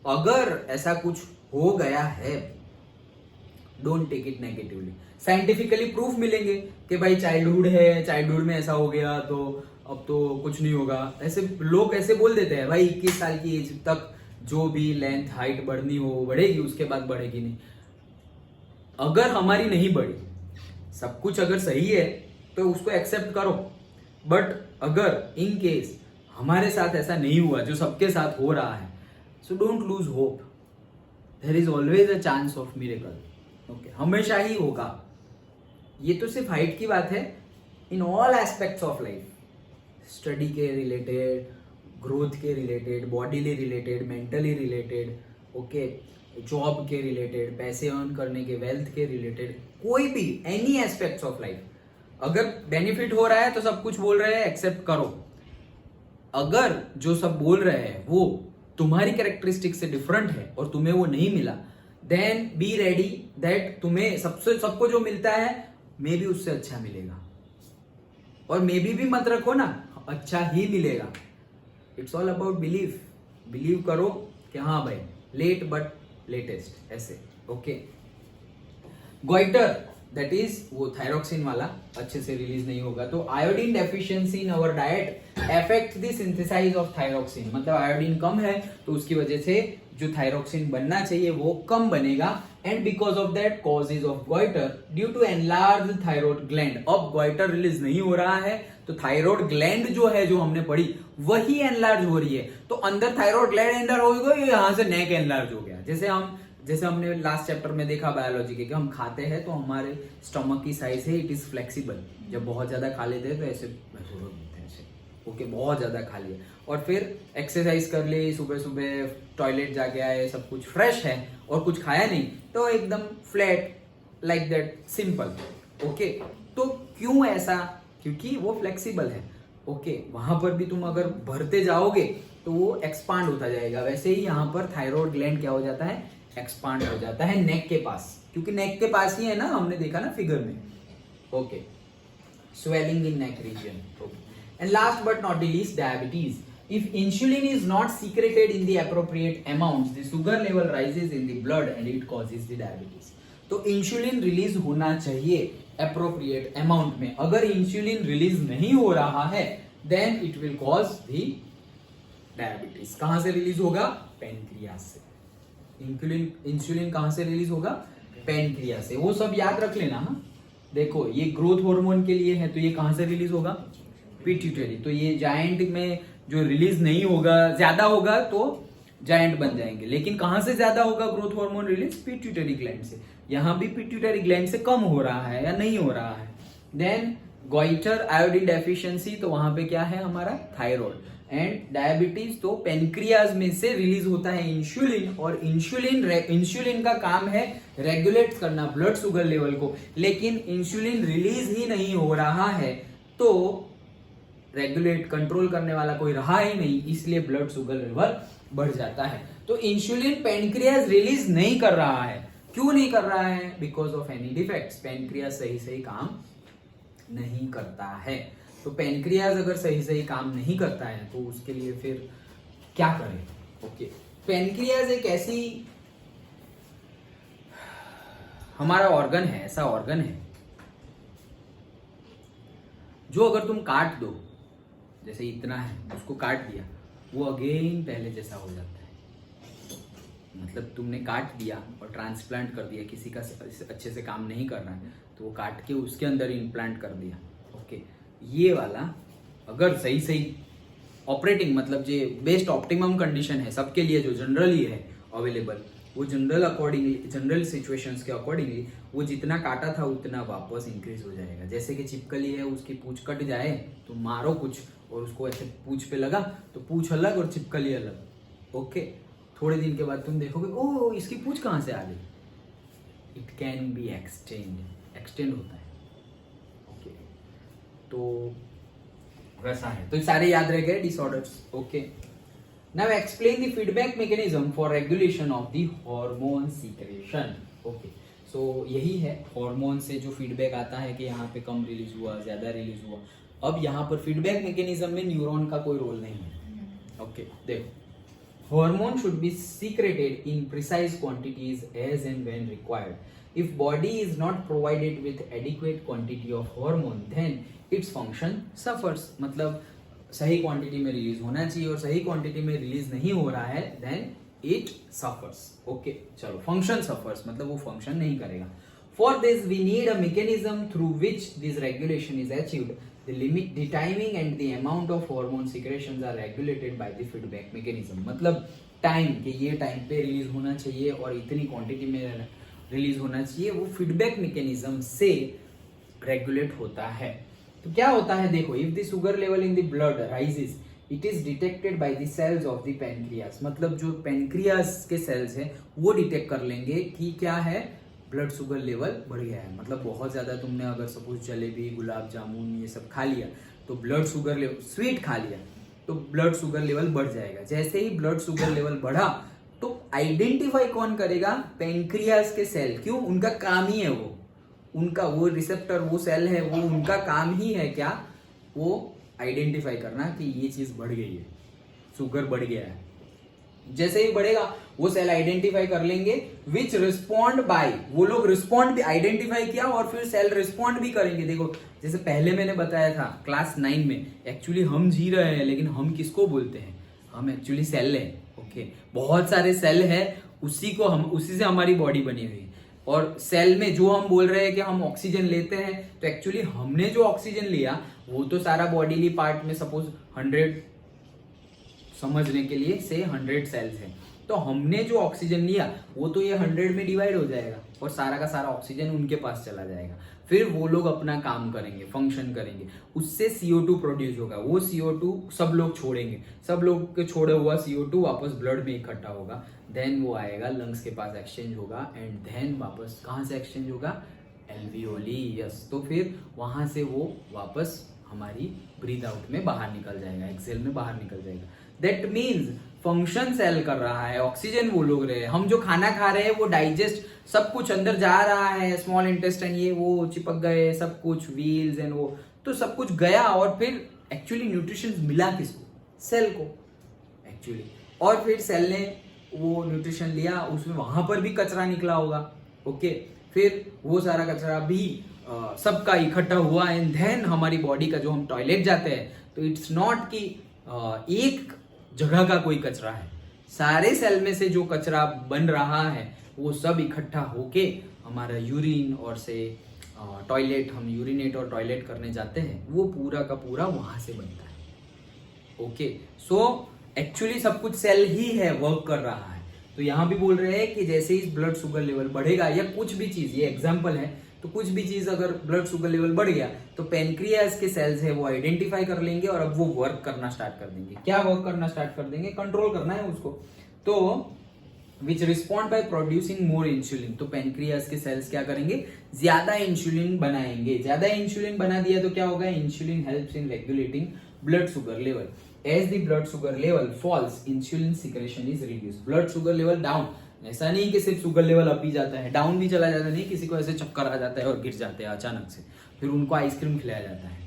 अगर ऐसा कुछ हो गया है, don't take it negatively. Scientifically proof मिलेंगे कि भाई चाइल्डहुड है, चाइल्डहुड में ऐसा हो गया तो अब तो कुछ नहीं होगा. ऐसे लोग ऐसे बोल देते हैं, भाई 21 साल की एज तक जो भी लेंथ हाइट बढ़नी हो बढ़ेगी, उसके बाद बढ़ेगी नहीं. अगर हमारी नहीं बढ़ी, सब कुछ अगर सही है तो उसको एक्सेप्ट करो. बट अगर इन केस हमारे साथ ऐसा नहीं हुआ जो सबके साथ हो रहा है, so don't lose hope. There is always a chance of miracle. Okay, हमेशा ही होगा. ये तो सिर्फ हाइट की बात है, in all aspects of life, study के रिलेटेड, ग्रोथ के related, bodily related, mentally related, okay, job के रिलेटेड, पैसे अर्न करने के, वेल्थ के रिलेटेड, कोई भी एनी एस्पेक्ट्स ऑफ लाइफ, अगर बेनिफिट हो रहा है तो सब कुछ बोल रहे हैं एक्सेप्ट करो. अगर जो सब बोल रहे हैं वो तुम्हारी कैरेक्टरिस्टिक से डिफरेंट है और तुम्हें वो नहीं मिला, देन बी रेडी दैट तुम्हें सबको जो मिलता है मे भी उससे अच्छा मिलेगा. और मे भी मत रखो ना, अच्छा ही मिलेगा. इट्स ऑल अबाउट बिलीव करो कि हाँ भाई, लेट बट लेटेस्ट, ऐसे. ओके, गोइटर दैट इज वो थायरोक्सिन वाला अच्छे से रिलीज नहीं होगा, तो iodine deficiency in our diet affect the synthesise of thyroxine. मतलब आयोडीन कम है तो उसकी वजह से जो थायरोक्सिन बनना चाहिए वो कम बनेगा. And because of that causes of goitre due to enlarge thyroid gland. अब गोइटर रिलीज नहीं हो रहा है तो थायराइड ग्लैंड जो है, जो हमने पढ़ी, वही एनलार्ज हो रही है. तो अंदर थायराइड ग्लैंड एंटर हो गया, यहां से नेक एनलार्ज हो गया. जैसे हमने लास्ट चैप्टर में देखा बायोलॉजी के, कि हम खाते हैं तो हमारे स्टमक की साइज है, इट इज फ्लेक्सिबल. जब बहुत ज्यादा खा लेते हैं तो ऐसे ओके, बहुत ज्यादा खा लिया, और फिर एक्सरसाइज कर ली, सुबह टॉयलेट जाके आए, सब कुछ फ्रेश है और कुछ खाया नहीं, तो एकदम flat like that, simple. Okay, तो क्यों ऐसा? क्योंकि वो फ्लेक्सिबल है. ओके, वहां पर भी तुम अगर भरते जाओगे तो वो एक्सपांड होता जाएगा. वैसे ही यहाँ पर थायराइड ग्लैंड क्या हो जाता है, एक्सपांड हो जाता है नेक के पास, क्योंकि नेक के पास ही है ना, हमने देखा ना फिगर में. Okay, swelling in neck region. Okay. And last but not the least, diabetes. If insulin is not secreted in the appropriate amounts, the sugar level rises in the blood and it causes the diabetes. तो insulin release होना चाहिए appropriate amount में. अगर insulin release नहीं हो रहा है, then it will cause the diabetes. कहां से रिलीज होगा? पेनक्रियास से. इंसुलिन कहां से रिलीज होगा? पेनक्रियास से. वो सब याद रख लेना. हाँ, देखो ये ग्रोथ हार्मोन के लिए है, तो ये कहां से रिलीज होगा? पिट्यूटरी. तो ये जायंट में जो रिलीज नहीं होगा, ज्यादा होगा तो जायंट बन जाएंगे. लेकिन कहां से ज्यादा होगा growth hormone release? Pituitary gland से. यहां भी पिट्यूटरी ग्लैंड से कम हो रहा है या नहीं हो रहा है. देन गॉइटर आयोडीन डेफिशिएंसी तो वहां पे क्या है हमारा थायराइड, एंड डायबिटीज तो पेनक्रियाज में से रिलीज होता है इंसुलिन, और इंसुलिन का काम है रेगुलेट करना ब्लड शुगर लेवल को, लेकिन इंसुलिन रिलीज ही नहीं हो रहा है तो रेगुलेट कंट्रोल करने वाला कोई रहा ही नहीं, इसलिए ब्लड शुगर लेवल बढ़ जाता है। तो इंसुलिन पेनक्रियाज रिलीज नहीं कर रहा है, क्यों नहीं कर रहा है? Because of any defects, pancreas सही काम नहीं करता है। तो पेनक्रियाज अगर सही काम नहीं करता है तो उसके लिए फिर क्या करें? ओके, पेनक्रियाज एक ऐसी हमारा ऑर्गन है, ऐसा ऑर्गन है जो अगर तुम काट दो, जैसे इतना है उसको काट दिया, वो अगेन पहले जैसा हो जाता है। मतलब तुमने काट दिया और ट्रांसप्लांट कर दिया, किसी का अच्छे से काम नहीं कर रहा है तो वो काट के उसके अंदर इम्प्लांट कर दिया। ओके, ये वाला अगर सही ऑपरेटिंग, मतलब जो बेस्ट ऑप्टिमम कंडीशन है सबके लिए, जो जनरली है अवेलेबल, वो जनरल सिचुएशंस के अकॉर्डिंगली वो जितना काटा था उतना वापस इंक्रीज हो जाएगा। जैसे कि छिपकली है, उसकी पूंछ कट जाए तो मारो कुछ और उसको ऐसे पूंछ पे लगा तो पूंछ अलग और छिपकली अलग। ओके, थोड़े दिन के बाद तुम देखोगे ओ इसकी पूंछ कहाँ से आ गई। इट कैन बी एक्सटेंड होता है। ओके, तो वैसा है, तो सारे याद रह गए disorders. Okay, now explain the feedback mechanism for regulation of the hormone secretion. Okay, so यही है, हार्मोन से जो फीडबैक आता है कि यहाँ पे कम रिलीज हुआ, ज्यादा रिलीज हुआ। अब यहाँ पर फीडबैक मैकेनिज्म में न्यूरॉन का कोई रोल नहीं है। ओके, देखो, hormone should be secreted in precise quantities as and when required. If body is not provided with adequate quantity of hormone, then its function suffers. मतलब सही क्वांटिटी में release होना चाहिए और सही क्वांटिटी में रिलीज नहीं हो रहा है, then it suffers. Okay, चलो, function suffers मतलब वो function नहीं करेगा। For this we need a mechanism through which this regulation is achieved. The limit, the timing and the amount of hormone secretions are regulated by the feedback mechanism. मतलब time कि ये time पे release होना चाहिए और इतनी quantity में release होना चाहिए, वो फीडबैक मैकेनिज्म से रेगुलेट होता है। तो क्या होता है देखो, if the sugar level in the blood rises, it is detected by the cells of the pancreas. मतलब जो पेनक्रियास के सेल्स हैं वो डिटेक्ट कर लेंगे कि क्या है, ब्लड शुगर लेवल बढ़ गया है। मतलब बहुत ज्यादा तुमने अगर सपोज जलेबी, गुलाब जामुन ये सब खा लिया तो ब्लड शुगर लेवल, स्वीट खा लिया तो ब्लड शुगर लेवल बढ़ जाएगा। जैसे ही ब्लड शुगर लेवल बढ़ा तो आइडेंटिफाई कौन करेगा? पेनक्रियास के सेल। क्यों? उनका काम ही है वो, उनका वो रिसेप्टर, वो सेल है, वो उनका काम ही है क्या, वो आइडेंटिफाई करना कि ये चीज बढ़ गई है, शुगर बढ़ गया है। जैसे ही बढ़ेगा वो सेल आइडेंटिफाई कर लेंगे, विच रिस्पॉन्ड बाय, वो लोग रिस्पॉन्ड भी आइडेंटिफाई किया और फिर सेल रिस्पॉन्ड भी करेंगे। देखो जैसे पहले मैंने बताया था क्लास 9 में, एक्चुअली हम जी रहे हैं लेकिन हम किसको बोलते हैं? हम एक्चुअली सेल है। ओके, बहुत सारे सेल है, उसी से हमारी बॉडी बनी हुई है। और सेल में जो हम बोल रहे हैं कि हम ऑक्सीजन लेते हैं, तो एक्चुअली हमने जो ऑक्सीजन लिया वो तो सारा बॉडीली पार्ट में सपोज 100 समझने के लिए से 100 सेल्स हैं, तो हमने जो ऑक्सीजन लिया वो तो ये 100 में डिवाइड हो जाएगा और सारा का सारा ऑक्सीजन उनके पास चला जाएगा। फिर वो लोग अपना काम करेंगे, फंक्शन करेंगे, उससे CO2 प्रोड्यूस होगा। वो CO2 सब लोग छोड़ेंगे, सब लोग के छोड़े हुआ CO2 वापस ब्लड में इकट्ठा होगा, देन वो आएगा लंग्स के पास एक्सचेंज होगा, एंड देन वापस कहाँ से एक्सचेंज होगा? एल्वियोली। यस, तो फिर वहां से वो वापस हमारी ब्रीथ आउट में बाहर निकल जाएगा, एक्सेल में बाहर निकल जाएगा। दैट मीन्स फंक्शन सेल कर रहा है, ऑक्सीजन वो लोग रहे हैं, हम जो खाना खा रहे हैं वो डाइजेस्ट सब कुछ अंदर जा रहा है, स्मॉल इंटेस्टाइन ये वो चिपक गए सब कुछ, व्हील्स एंड वो तो सब कुछ गया, और फिर एक्चुअली न्यूट्रिशन मिला किसको? सेल को एक्चुअली। और फिर सेल ने वो न्यूट्रिशन लिया, उसमें वहां पर भी कचरा निकला होगा। ओके, फिर वो सारा कचरा भी सबका इकट्ठा हुआ, एंड देन हमारी बॉडी का जो हम टॉयलेट जाते हैं तो इट्स नॉट कि एक जगह का कोई कचरा है, सारे सेल में से जो कचरा बन रहा है वो सब इकट्ठा होके हमारा यूरिन और से टॉयलेट, हम यूरिनेट और टॉयलेट करने जाते हैं, वो पूरा का पूरा वहां से बनता है। ओके, सो एक्चुअली सब कुछ सेल ही है, वर्क कर रहा है। तो यहाँ भी बोल रहे हैं कि जैसे ही ब्लड शुगर लेवल बढ़ेगा या कुछ भी चीज, ये एग्जाम्पल है, तो कुछ भी चीज अगर ब्लड शुगर लेवल बढ़ गया तो पेनक्रियास के सेल्स है वो आइडेंटिफाई कर लेंगे और अब वो वर्क करना स्टार्ट कर देंगे। क्या वर्क करना स्टार्ट कर देंगे? कंट्रोल करना है उसको। तो which respond by producing more insulin, तो पेनक्रियास के सेल्स क्या करेंगे? ज्यादा इंसुलिन बनाएंगे। ज्यादा इंसुलिन बना दिया तो क्या होगा? Insulin helps in regulating blood sugar level. As the blood sugar level falls insulin secretion is reduce. Blood sugar level down, ऐसा नहीं कि सिर्फ शुगर लेवल अप ही जाता है, डाउन भी चला जाता है। नहीं, किसी को ऐसे चक्कर आ जाता है और गिर जाते हैं अचानक से, फिर उनको आइसक्रीम खिलाया जाता है।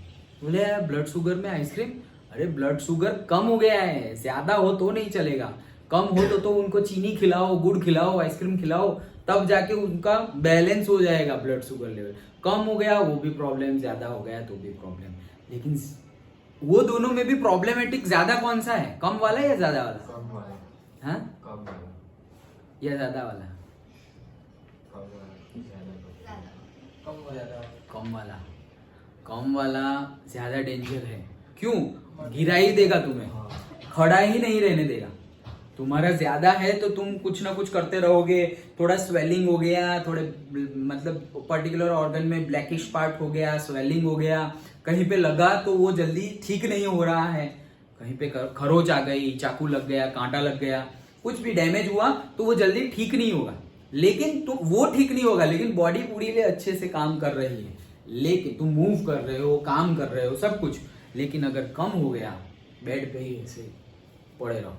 बोले यार ब्लड शुगर में आइसक्रीम? अरे ब्लड शुगर कम हो गया है, ज्यादा हो तो नहीं चलेगा। कम हो तो उनको चीनी खिलाओ, गुड़ खिलाओ, आइसक्रीम खिलाओ, तब जाके उनका बैलेंस हो जाएगा ब्लड शुगर लेवल। कम हो गया वो भी प्रॉब्लम, ज्यादा हो गया तो भी प्रॉब्लम। लेकिन वो दोनों में भी प्रॉब्लमेटिक ज्यादा कौन सा है? कम वाला या ज्यादा वाला? कम वाला, हाँ, कम वाला, या ज्यादा वाला? कम वाला, ज्यादा कम। कम हो जाता है। कम वाला। कम वाला ज्यादा डेंजर है। क्यों? गिरा ही देगा तुम्हें, हाँ, खड़ा ही नहीं रहने देगा। तुम्हारा ज्यादा है तो तुम कुछ ना कुछ करते रहोगे, थोड़ा स्वेलिंग हो गया, थोड़े मतलब पर्टिकुलर ऑर्गन में ब्लैकिश पार्ट हो गया, स्वेलिंग हो गया, कहीं पे लगा तो वो जल्दी ठीक नहीं हो रहा है, कहीं पे खरोच आ गई, चाकू लग गया, कांटा लग गया, कुछ भी डैमेज हुआ तो वो जल्दी ठीक नहीं होगा। लेकिन तुम वो ठीक नहीं होगा, लेकिन बॉडी पूरी लिए अच्छे से काम कर रही है, लेकिन तुम मूव कर रहे हो, काम कर रहे हो, सब कुछ। लेकिन अगर कम हो गया, बेड पे ही ऐसे पड़े रहो,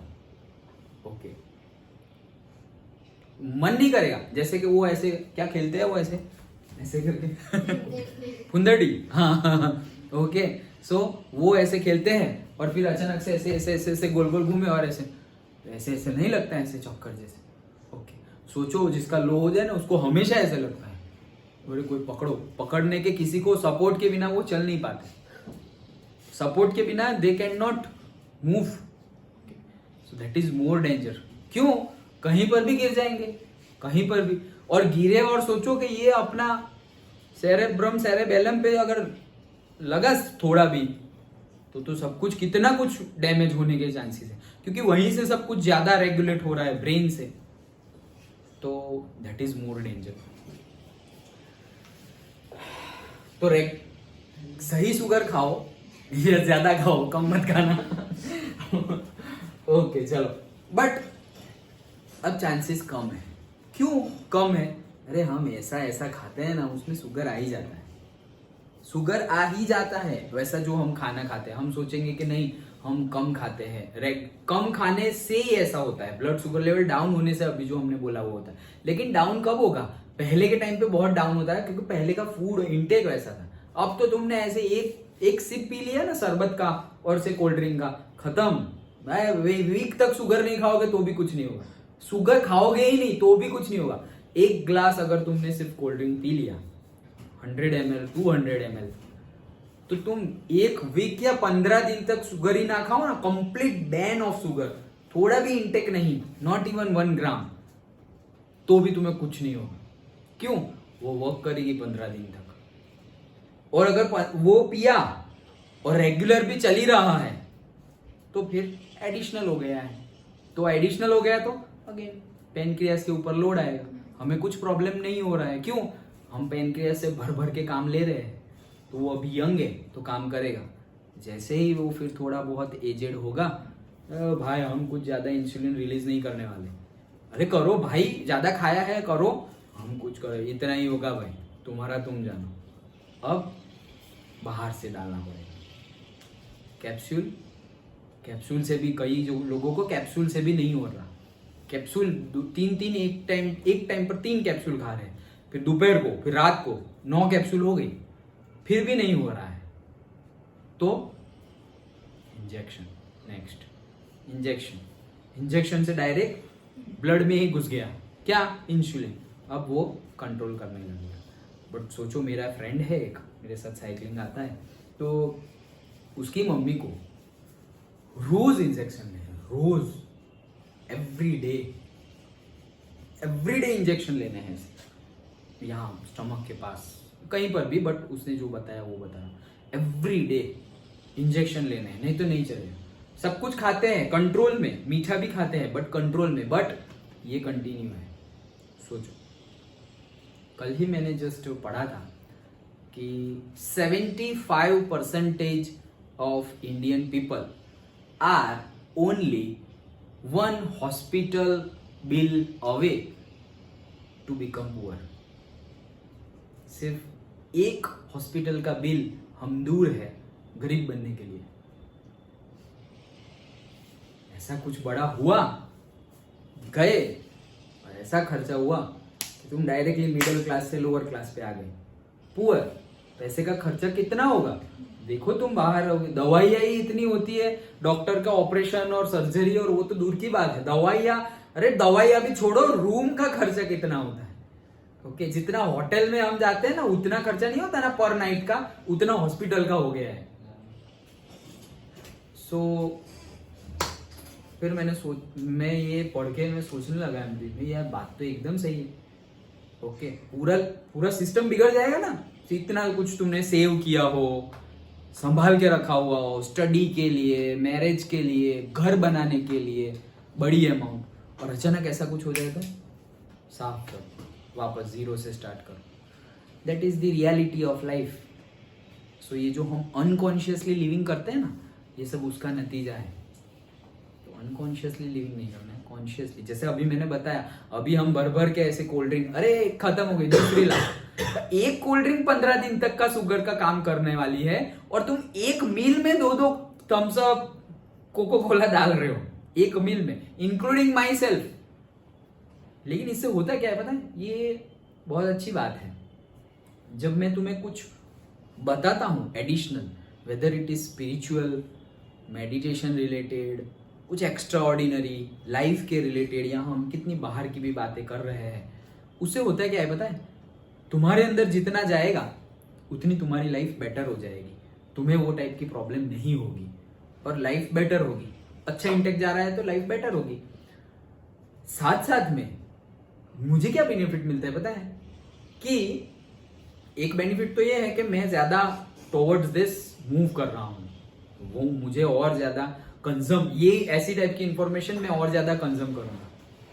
ओके, मन नहीं करेगा। जैसे कि वो ऐसे क्या खेलते हैं, वो ऐसे ऐसे करके फुंदड़ी, हाँ, ओके। सो वो ऐसे खेलते हैं और फिर अचानक से ऐसे ऐसे ऐसे ऐसे गोल गोल घूमे और ऐसे ऐसे ऐसे नहीं लगता है, ऐसे चक्कर जैसे, ओके। सोचो जिसका लो हो जाए ना उसको हमेशा ऐसे लगता है। बोले कोई पकड़ो, पकड़ने के किसी को सपोर्ट के बिना वो चल नहीं पाते, सपोर्ट के बिना they can not move. So that is more danger. क्यों? कहीं पर भी गिर जाएंगे, कहीं पर भी, और गिरे और सोचो कि ये अपना सेरेब्रम सेरेबेलम पे अगर लगा थोड़ा भी तो सब कुछ, कितना कुछ डैमेज होने के चांसेस है, क्योंकि वहीं से सब कुछ ज्यादा रेगुलेट हो रहा है ब्रेन से। तो दैट इज मोर डेंजर। तो सही शुगर खाओ या ज्यादा खाओ, कम मत खाना। ओके चलो, बट अब चांसेस कम है। क्यों कम है? अरे हम ऐसा ऐसा खाते हैं ना, उसमें शुगर आ ही जाता है, शुगर आ ही जाता है। वैसा जो हम खाना खाते हैं, हम सोचेंगे कि नहीं हम कम खाते हैं, कम खाने से ही ऐसा होता है, ब्लड शुगर लेवल डाउन होने से, अभी जो हमने बोला वो होता है। लेकिन डाउन कब होगा? पहले के टाइम पे बहुत डाउन होता है, क्योंकि पहले का फूड इंटेक वैसा था। अब तो तुमने ऐसे एक सिप पी लिया ना शरबत का और से कोल्ड ड्रिंक का, खत्म। वीक तक शुगर नहीं खाओगे तो भी कुछ नहीं होगा, शुगर खाओगे ही नहीं तो भी कुछ नहीं होगा। एक ग्लास अगर तुमने सिर्फ कोल्ड ड्रिंक पी लिया 100 ml 200 ml, तो तुम एक वीक या 15 दिन तक शुगर ही ना खाओ ना, कंप्लीट बैन ऑफ शुगर, थोड़ा भी इंटेक नहीं, नॉट इवन 1 ग्राम, तो भी तुम्हें कुछ नहीं होगा। क्यों? वो वर्क करेगी 15 दिन तक। और अगर वो पिया और रेगुलर भी चल ही रहा है तो फिर एडिशनल हो गया है। तो एडिशनल हो गया तो अगेन पेनक्रियास के ऊपर लोड आएगा। हमें कुछ प्रॉब्लम नहीं हो रहा है, क्यों? हम पेनक्रियास से भर भर के काम ले रहे हैं, तो वो अभी यंग है तो काम करेगा। जैसे ही वो फिर थोड़ा बहुत एजेड होगा, भाई हम कुछ ज्यादा इंसुलिन रिलीज नहीं करने वाले। अरे करो भाई, ज्यादा खाया है करो, हम कुछ करो, इतना ही होगा भाई, तुम्हारा तुम जानो। अब बाहर से डालना पड़ेगा कैप्सूल। कैप्सूल से भी कई जो लोगों को कैप्सूल से भी नहीं हो रहा। कैप्सूल तीन एक टाइम पर 3 कैप्सूल खा रहे हैं, फिर दोपहर को, फिर रात को 9 कैप्सूल हो गई, फिर भी नहीं हो रहा है। तो इंजेक्शन, नेक्स्ट इंजेक्शन से डायरेक्ट ब्लड में ही घुस गया क्या? इंसुलिन। अब वो कंट्रोल करने लग गया। बट सोचो, मेरा फ्रेंड है एक, मेरे साथ साइकिलिंग आता है, तो उसकी मम्मी को रोज इंजेक्शन लेना, रोज, एवरी डे इंजेक्शन लेने हैं, यहाँ स्टमक के पास, कहीं पर भी, बट उसने जो बताया वो बताया, एवरी डे इंजेक्शन लेने हैं, नहीं तो नहीं चलेगा। सब कुछ खाते हैं कंट्रोल में, मीठा भी खाते हैं बट कंट्रोल में, बट ये कंटिन्यू है। सोचो, कल ही मैंने जस्ट पढ़ा था कि 75% of Indian people are only 1 hospital bill away to become poor. सिर्फ एक हॉस्पिटल का बिल हम दूर है गरीब बनने के लिए। ऐसा कुछ बड़ा हुआ गए और ऐसा खर्चा हुआ कि तुम डायरेक्टली मिडिल क्लास से लोअर क्लास पे आ गए, पुअर। पैसे का खर्चा कितना होगा देखो, तुम बाहर रहोगे, दवाइयाँ ही इतनी होती है, डॉक्टर का ऑपरेशन और सर्जरी, और वो तो दूर की बात है। दवाइयाँ, अरे दवाइयाँ भी छोड़ो, रूम का खर्चा कितना होता है। ओके, जितना होटल में हम जाते हैं ना उतना खर्चा नहीं होता ना पर नाइट का, उतना हॉस्पिटल का हो गया है। सो फिर मैं ये पढ़ के मैं सोचने लगा यार बात तो एकदम सही है। ओके, पूरा सिस्टम बिगड़ जाएगा ना। इतना कुछ तुमने सेव किया हो, संभाल के रखा हुआ हो, स्टडी के लिए, मैरिज के लिए, घर बनाने के लिए बड़ी अमाउंट, और अचानक ऐसा कुछ हो जाए तो साफ करो, वापस जीरो से स्टार्ट करो। That is the reality of life. So ये जो हम अनकॉन्शियसली लिविंग करते हैं ना, ये सब उसका नतीजा है। तो अनकॉन्शियसली लिविंग नहीं करना है, कॉन्शियसली। जैसे अभी मैंने बताया, अभी हम भर के ऐसे कोल्ड ड्रिंक, अरे खत्म हो गई, दूसरी ला। एक कोल्ड ड्रिंक 15 दिन तक का शुगर का काम करने वाली है, और तुम एक मील में 2 थम्स अप, कोको कोला डाल रहे हो एक मील में, इंक्लूडिंग माई सेल्फ। लेकिन इससे होता क्या है पता है, ये बहुत अच्छी बात है। जब मैं तुम्हें कुछ बताता हूं additional, whether it is spiritual, meditation related, कुछ एक्स्ट्रा ऑर्डिनरी, लाइफ के रिलेटेड, या हम कितनी बाहर की भी बातें कर रहे हैं, उससे होता है क्या है पता है, तुम्हारे अंदर जितना जाएगा उतनी तुम्हारी लाइफ बेटर हो जाएगी। तुम्हें वो टाइप की प्रॉब्लम नहीं होगी और लाइफ बेटर होगी। अच्छा इंटेक जा रहा है तो लाइफ बेटर होगी। साथ साथ में मुझे क्या बेनिफिट मिलता है पता है, कि एक बेनिफिट तो ये है कि मैं ज्यादा टुवर्ड्स दिस मूव कर रहा हूं, वो मुझे और ज्यादा कंज्यूम, ये ऐसी टाइप की इंफॉर्मेशन मैं और ज्यादा कंज्यूम करूंगा,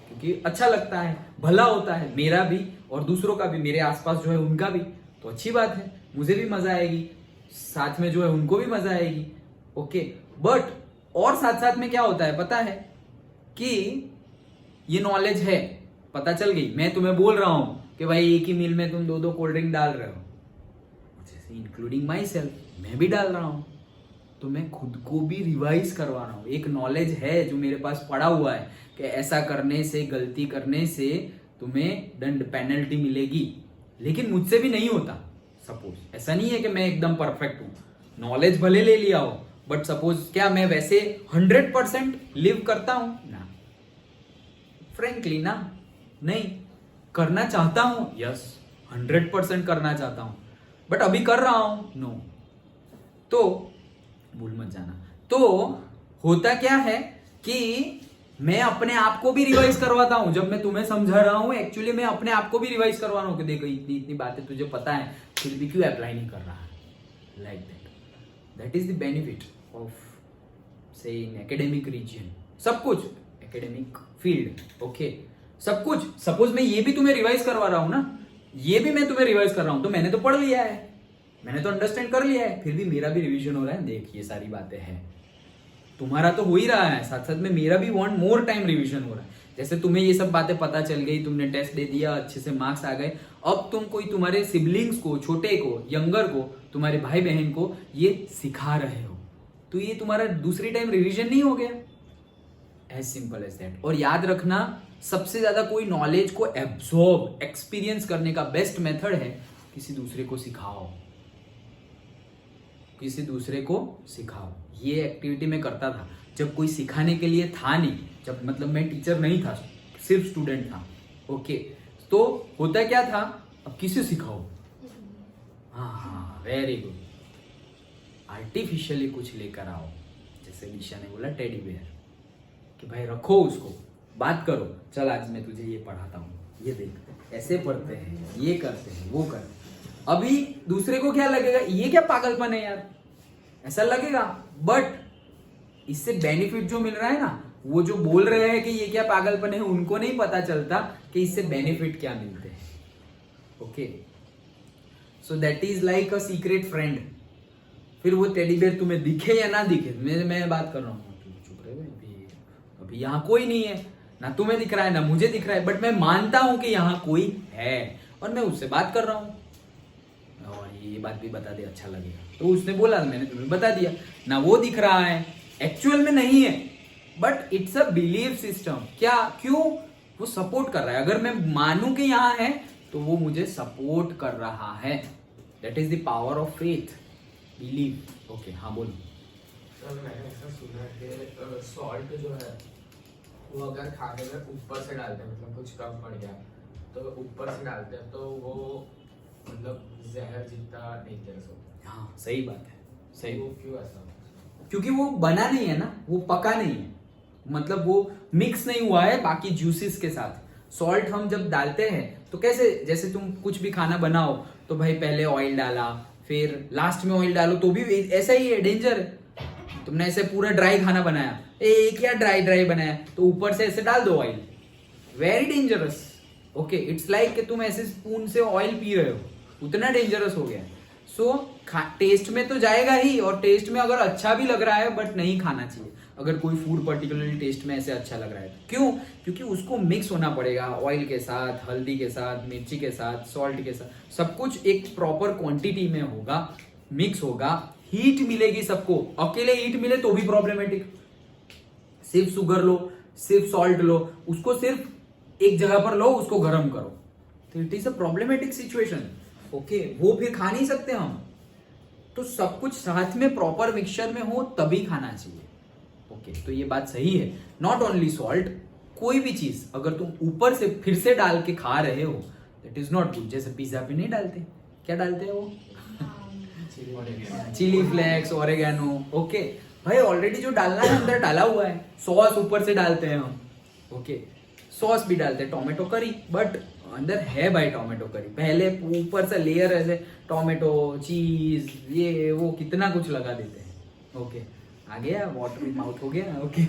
क्योंकि अच्छा लगता है, भला होता है मेरा भी और दूसरों का भी, मेरे आसपास जो है उनका भी, तो अच्छी बात है, मुझे भी मजा आएगी, साथ में जो है उनको भी मजा आएगी। ओके, बट और साथ साथ में क्या होता है पता है, कि ये नॉलेज है, पता चल गई, मैं तुम्हें बोल रहा हूं कि भाई एक ही मील में तुम 2 कोल्ड ड्रिंक डाल रहे हो, जैसे इंक्लूडिंग माई सेल्फ, मैं भी डाल रहा हूं, तो मैं खुद को भी रिवाइज करवा रहा हूं। एक नॉलेज है जो मेरे पास पड़ा हुआ है कि ऐसा करने से, गलती करने से तुम्हें दंड, पेनल्टी मिलेगी, लेकिन मुझसे भी नहीं होता। सपोज ऐसा नहीं है कि मैं एकदम परफेक्ट हूं, नॉलेज भले ले लिया हो, बट सपोज क्या मैं वैसे 100% लिव करता हूं ना, फ्रेंकली ना, नहीं करना चाहता हूं, यस 100% करना चाहता हूं, बट अभी कर रहा हूं, नो। तो भूल मत जाना। तो होता क्या है कि मैं अपने आप को भी रिवाइज करवाता हूं, जब मैं तुम्हें समझा रहा हूं, एक्चुअली मैं अपने आप को भी रिवाइज करवा रहा हूं कि देखो इतनी बातें तुझे पता है, फिर भी क्यों अप्लाई नहीं कर रहा है, like that is the benefit of saying academic reason. सब कुछ एकेडमिक फील्ड, ओके, सब कुछ। सपोज मैं ये भी तुम्हें रिवाइज करवा रहा हूं ना, ये भी मैं तुम्हें रिवाइज कर रहा हूं, तो मैंने तो पढ़ लिया है, मैंने तो अंडरस्टैंड कर लिया है, फिर भी मेरा भी रिवीजन हो रहा है। देख ये सारी बातें हैं, तुम्हारा तो हो ही रहा है, साथ साथ में मेरा भी 1 मोर टाइम रिवीजन हो रहा है। जैसे तुम्हें ये सब बातें पता चल गई, तुमने टेस्ट दे दिया, अच्छे से मार्क्स आ गए, अब तुम कोई तुम्हारे सिबलिंग्स को, छोटे को, यंगर को, तुम्हारे भाई बहन को ये सिखा रहे हो, तो ये तुम्हारा दूसरी टाइम रिवीजन नहीं हो गया? As simple as that. और याद रखना, सबसे ज्यादा कोई नॉलेज को एब्सॉर्ब, एक्सपीरियंस करने का बेस्ट मेथड है किसी दूसरे को सिखाओ, किसी दूसरे को सिखाओ। ये एक्टिविटी मैं करता था जब कोई सिखाने के लिए था नहीं, जब मतलब मैं टीचर नहीं था, सिर्फ स्टूडेंट था। ओके, तो होता क्या था, अब किसे सिखाओ? हाँ, वेरी गुड, आर्टिफिशियली कुछ लेकर आओ। जैसे निशा ने बोला टेडी बेयर, कि भाई रखो उसको, बात करो, चल आज मैं तुझे ये पढ़ाता हूँ, ये देख ऐसे पढ़ते हैं, ये करते हैं, वो करते हैं। अभी दूसरे को क्या लगेगा, ये क्या पागलपन है यार, ऐसा लगेगा, बट इससे बेनिफिट जो मिल रहा है ना, वो जो बोल रहे हैं कि ये क्या पागलपन है, उनको नहीं पता चलता कि इससे बेनिफिट क्या मिलते हैं। Okay, so that is like a secret friend. फिर वो टेडी बेयर तुम्हें दिखे या ना दिखे, मैं बात कर रहा हूँ, चुप रहे भाई, अभी यहाँ कोई नहीं है, ना तुम्हें दिख रहा है ना मुझे दिख रहा है, बट मैं मानता हूं कि यहाँ कोई है और मैं उससे बात कर रहा हूँ, और ये बात भी बता दे अच्छा लगेगा। तो उसने बोला, मैंने तुम्हें बता दिया, ना वो दिख रहा है, एक्चुअल में नहीं है, but it's a believe system. क्या, क्यों? वो सपोर्ट कर रहा है। अगर मैं मानूं कि यहाँ है तो वो मुझे सपोर्ट कर रहा है। That is the power of faith, believe. Okay, हाँ बोलो। सर मैंने ऐसा सुना है कि सॉल्ट जो है वो अगर खाने में ऊपर से डालते हैं, मतलब कुछ कम पड़ गया तो ऊपर से डालते हैं, तो वो मतलब जहर जितना डेंजरस होता है। हाँ सही बात है, सही। वो क्यों ऐसा होता है? क्योंकि वो बना नहीं है ना, वो पका नहीं है, मतलब वो मिक्स नहीं हुआ है बाकी जूसेस के साथ। सॉल्ट हम जब डालते हैं तो कैसे, जैसे तुम कुछ भी खाना बनाओ तो भाई पहले ऑयल डाला, फिर लास्ट में ऑयल डालो, तो भी ऐसा ही है, डेंजर है। तुमने ऐसे पूरा ड्राई खाना बनाया, एक या ड्राई बनाया, तो ऊपर से ऐसे डाल दो oil, very dangerous. Okay, it's like कि तुम ऐसे स्पून से ऑयल पी रहे हो, उतना डेंजरस हो गया। सो टेस्ट में तो जाएगा ही, और टेस्ट में अगर अच्छा भी लग रहा है बट नहीं खाना चाहिए। अगर कोई फूड पर्टिकुलरली टेस्ट में ऐसे अच्छा लग रहा है तो क्यों? क्योंकि उसको मिक्स होना पड़ेगा ऑयल के साथ, हल्दी के साथ, मिर्ची के साथ, सॉल्ट के साथ, सब कुछ एक प्रॉपर क्वांटिटी में होगा, मिक्स होगा, हीट मिलेगी सबको। अकेले हीट मिले तो भी प्रॉब्लमेटिक। सिर्फ शुगर लो, सिर्फ सॉल्ट लो, उसको सिर्फ एक जगह पर लो, उसको गर्म करो, तो it is a problematic situation. Okay, वो फिर खा नहीं सकते हम। तो सब कुछ साथ में प्रॉपर मिक्सचर में हो तभी खाना चाहिए। ओके, तो ये बात सही है। नॉट ओनली सॉल्ट, कोई भी चीज अगर तुम ऊपर से फिर से डाल के खा रहे हो, दैट इज नॉट गुड। जैसे पिज्जा पे नहीं डालते, क्या डालते हैं वो? Chilli flakes, oregano. ओके भाई, ऑलरेडी जो डालना है अंदर डाला हुआ है। सॉस ऊपर से डालते हैं हम। ओके, सॉस भी डालते हैं, टोमेटो करी, बट अंदर है भाई टोमेटो करी। पहले ऊपर से लेयर ऐसे टोमेटो, चीज, ये वो कितना कुछ लगा देते हैं। ओके, आ गया, वाटरी माउथ हो गया। Okay,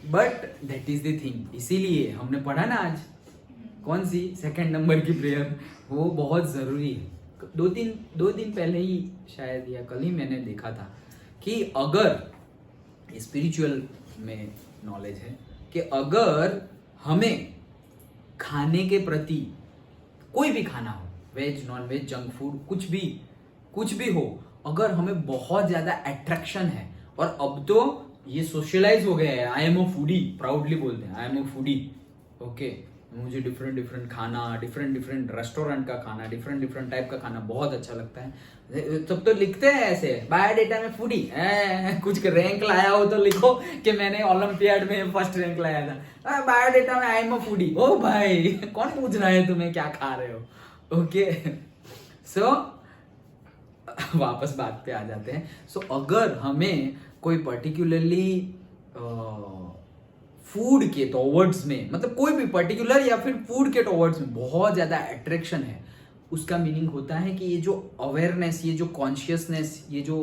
but that is the thing. इसीलिए हमने पढ़ा ना आज, कौन सी, सेकंड नंबर की प्रेयर, वो बहुत जरूरी है। दो दिन पहले ही शायद या कल ही मैंने देखा था कि अगर स्पिरिचुअल में नॉलेज है कि अगर हमें खाने के प्रति, कोई भी खाना हो, veg, non veg, junk food, कुछ भी हो, अगर हमें बहुत ज्यादा अट्रैक्शन है, और अब तो ये सोशलाइज हो गया है, I am a foodie, proudly बोलते हैं I am a foodie. Okay, मुझे डिफरेंट खाना, डिफरेंट रेस्टोरेंट का खाना, डिफरेंट टाइप का खाना बहुत अच्छा लगता है। सब तो लिखते हैं ऐसे बायोडेटा में, फूडी, कुछ रैंक लाया हो तो लिखो कि मैंने ओलंपियाड में फर्स्ट रैंक लाया था। बायोडेटा में आई एम अ फूडी। ओ भाई, कौन पूछ रहा है तुम्हें क्या खा रहे हो? ओके, सो वापस बात पे आ जाते हैं। सो अगर हमें कोई पर्टिकुलरली फूड के टॉवर्ड्स में, मतलब कोई भी पर्टिकुलर या फिर फूड के टॉवर्ड्स में बहुत ज्यादा अट्रैक्शन है, उसका मीनिंग होता है कि ये जो अवेयरनेस, ये जो कॉन्शियसनेस, ये जो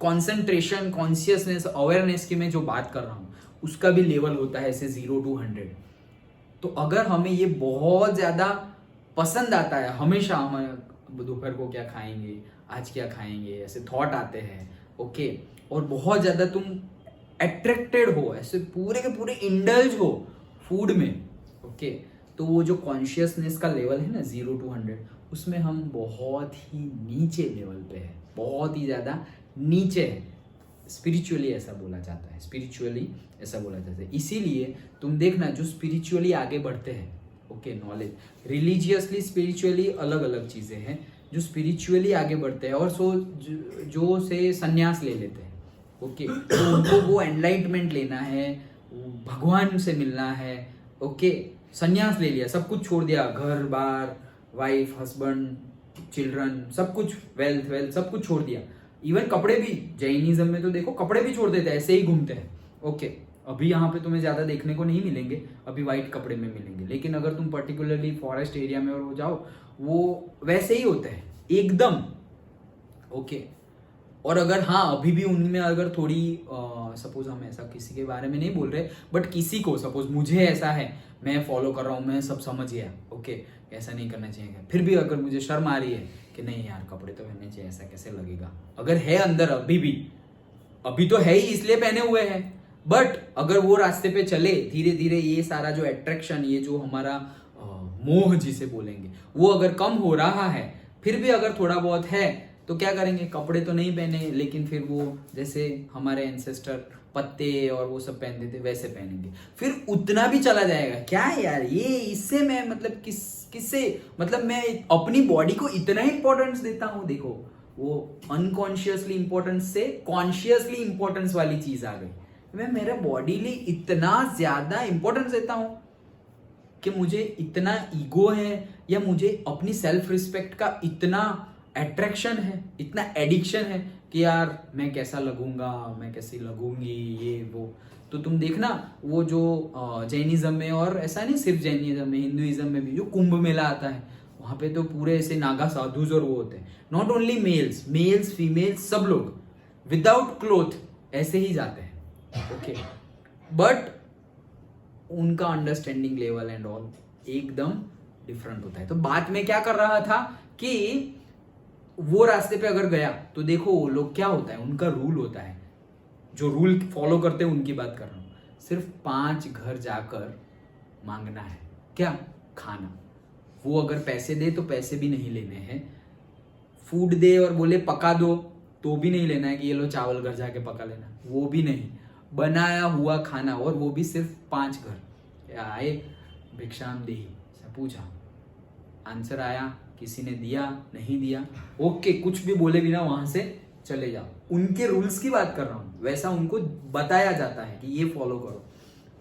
कॉन्सेंट्रेशन, कॉन्शियसनेस, अवेयरनेस की मैं जो बात कर रहा हूं, उसका भी लेवल होता है ऐसे 0 to 100। तो अगर हमें ये बहुत ज्यादा पसंद आता है, हमेशा हम दोपहर को क्या खाएंगे, आज क्या खाएंगे, ऐसे थॉट आते हैं। ओके, और बहुत ज्यादा तुम अट्रैक्टेड हो, ऐसे पूरे के पूरे इंडल्ज हो फूड में। ओके, तो वो जो कॉन्शियसनेस का लेवल है ना 0 to 100, उसमें हम बहुत ही नीचे लेवल पे है, बहुत ही ज्यादा नीचे है। स्पिरिचुअली ऐसा बोला जाता है, इसीलिए तुम देखना जो स्पिरिचुअली आगे बढ़ते हैं, ओके, नॉलेज, रिलीजियसली, स्पिरिचुअली अलग अलग चीजें हैं। जो स्पिरिचुअली आगे बढ़ते हैं और जो से संन्यास ले लेते हैं, ओके, तो उनको वो एनलाइटमेंट लेना है, भगवान से मिलना है। ओके, संन्यास ले लिया, सब कुछ छोड़ दिया, घर बार, वाइफ, हस्बैंड, चिल्ड्रन, सब कुछ, वेल्थ सब कुछ छोड़ दिया। इवन कपड़े भी, जैनिज्म में तो देखो कपड़े भी छोड़ देते हैं, ऐसे ही घूमते हैं। ओके, अभी यहाँ पे तुम्हें ज्यादा देखने को नहीं मिलेंगे, अभी वाइट कपड़े में मिलेंगे, लेकिन अगर तुम पर्टिकुलरली फॉरेस्ट एरिया में और जाओ, वो वैसे ही होते हैं एकदम। ओके, और अगर हाँ अभी भी उनमें अगर थोड़ी सपोज हम ऐसा किसी के बारे में नहीं बोल रहे, बट किसी को सपोज मुझे ऐसा है, मैं फॉलो कर रहा हूँ, मैं सब समझ गया, ओके ऐसा नहीं करना चाहिए, फिर भी अगर मुझे शर्म आ रही है कि नहीं यार कपड़े तो पहनने चाहिए, ऐसा कैसे लगेगा, अगर है अंदर अभी भी, अभी तो है ही इसलिए पहने हुए हैं, बट अगर वो रास्ते पे चले धीरे धीरे, ये सारा जो अट्रैक्शन, ये जो हमारा मोह जिसे बोलेंगे, वो अगर कम हो रहा है, फिर भी अगर थोड़ा बहुत है, तो क्या करेंगे, कपड़े तो नहीं पहने, लेकिन फिर वो जैसे हमारे एंसेस्टर पत्ते और वो सब पहनते थे वैसे पहनेंगे, फिर उतना भी चला जाएगा। क्या यार ये, इससे मैं मतलब किससे मतलब मैं अपनी बॉडी को इतना इंपॉर्टेंस देता हूँ। देखो वो अनकॉन्शियसली इंपॉर्टेंस से कॉन्शियसली इंपॉर्टेंस वाली चीज आ गई। मैं मेरे बॉडी लिए इतना ज्यादा इंपॉर्टेंस देता हूँ कि मुझे इतना ईगो है, या मुझे अपनी सेल्फ रिस्पेक्ट का इतना अट्रैक्शन है, इतना एडिक्शन है कि यार मैं कैसा लगूंगा, मैं कैसी लगूंगी, ये वो। तो तुम देखना वो जो जैनिज्म में, और ऐसा नहीं सिर्फ जैनिज्म में, हिंदुइज्म में भी जो कुंभ मेला आता है, वहां पे तो पूरे ऐसे नागा साधुज और वो होते हैं, नॉट ओनली मेल्स फीमेल्स, सब लोग विदाउट क्लोथ ऐसे ही जाते हैं, ओके। बट उनका अंडरस्टैंडिंग लेवल एंड ऑल एकदम डिफरेंट होता है। तो बात में क्या कर रहा था कि वो रास्ते पे अगर गया तो देखो वो लोग क्या होता है, उनका रूल होता है, जो रूल फॉलो करते हैं उनकी बात कर रहा हूं, सिर्फ 5 घर जाकर मांगना है, क्या, खाना। वो अगर पैसे दे तो पैसे भी नहीं लेने हैं, फूड दे और बोले पका दो तो भी नहीं लेना है कि ये लो चावल घर जाके पका लेना, वो भी नहीं, बनाया हुआ खाना, और वो भी सिर्फ 5 घर आए, भिक्षाम देही से पूछा, आंसर आया, किसी ने दिया नहीं दिया, ओके, कुछ भी बोले बिना वहां से चले जाओ। उनके रूल्स की बात कर रहा हूं, वैसा उनको बताया जाता है कि ये फॉलो करो।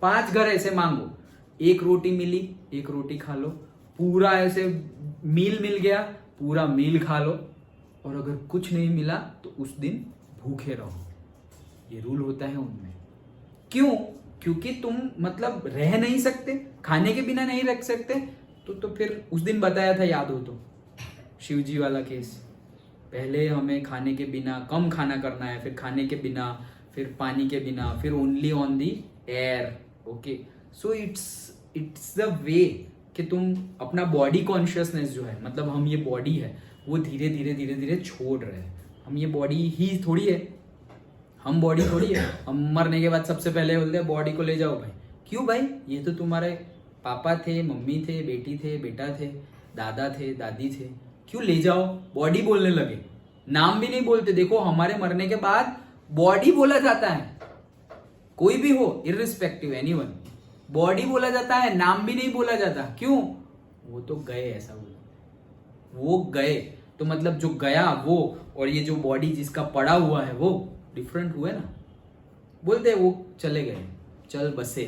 5 घर ऐसे मांगो, 1 रोटी मिली 1 रोटी खा लो, पूरा ऐसे मील मिल गया पूरा मील खा लो, और अगर कुछ नहीं मिला तो उस दिन भूखे रहो। ये रूल होता है उनमें। क्यों? क्योंकि तुम मतलब रह नहीं सकते, खाने के बिना नहीं रख सकते, तो फिर उस दिन बताया था, याद हो तो, शिव जी वाला केस, पहले हमें खाने के बिना कम खाना करना है, फिर खाने के बिना, फिर पानी के बिना, फिर only on the air, okay. So it's the way कि तुम अपना बॉडी कॉन्शियसनेस जो है, मतलब हम ये बॉडी है वो धीरे धीरे छोड़ रहे हैं। हम ये बॉडी ही थोड़ी है, हम बॉडी थोड़ी है। हम मरने के बाद सबसे पहले बोलते हैं बॉडी को ले जाओ भाई। क्यों भाई? ये तो तुम्हारे पापा थे, मम्मी थे, बेटी थे, बेटा थे, दादा थे, दादी थे, क्यों ले जाओ? बॉडी बोलने लगे, नाम भी नहीं बोलते। देखो हमारे मरने के बाद बॉडी बोला जाता है, कोई भी हो, इररिस्पेक्टिव एनीवन, बॉडी बोला जाता है, नाम भी नहीं बोला जाता। क्यों? वो तो गए, ऐसा बोला, वो गए। तो मतलब जो गया वो, और ये जो बॉडी जिसका पड़ा हुआ है वो डिफरेंट हुए ना। बोलते वो चले गए, चल बसे,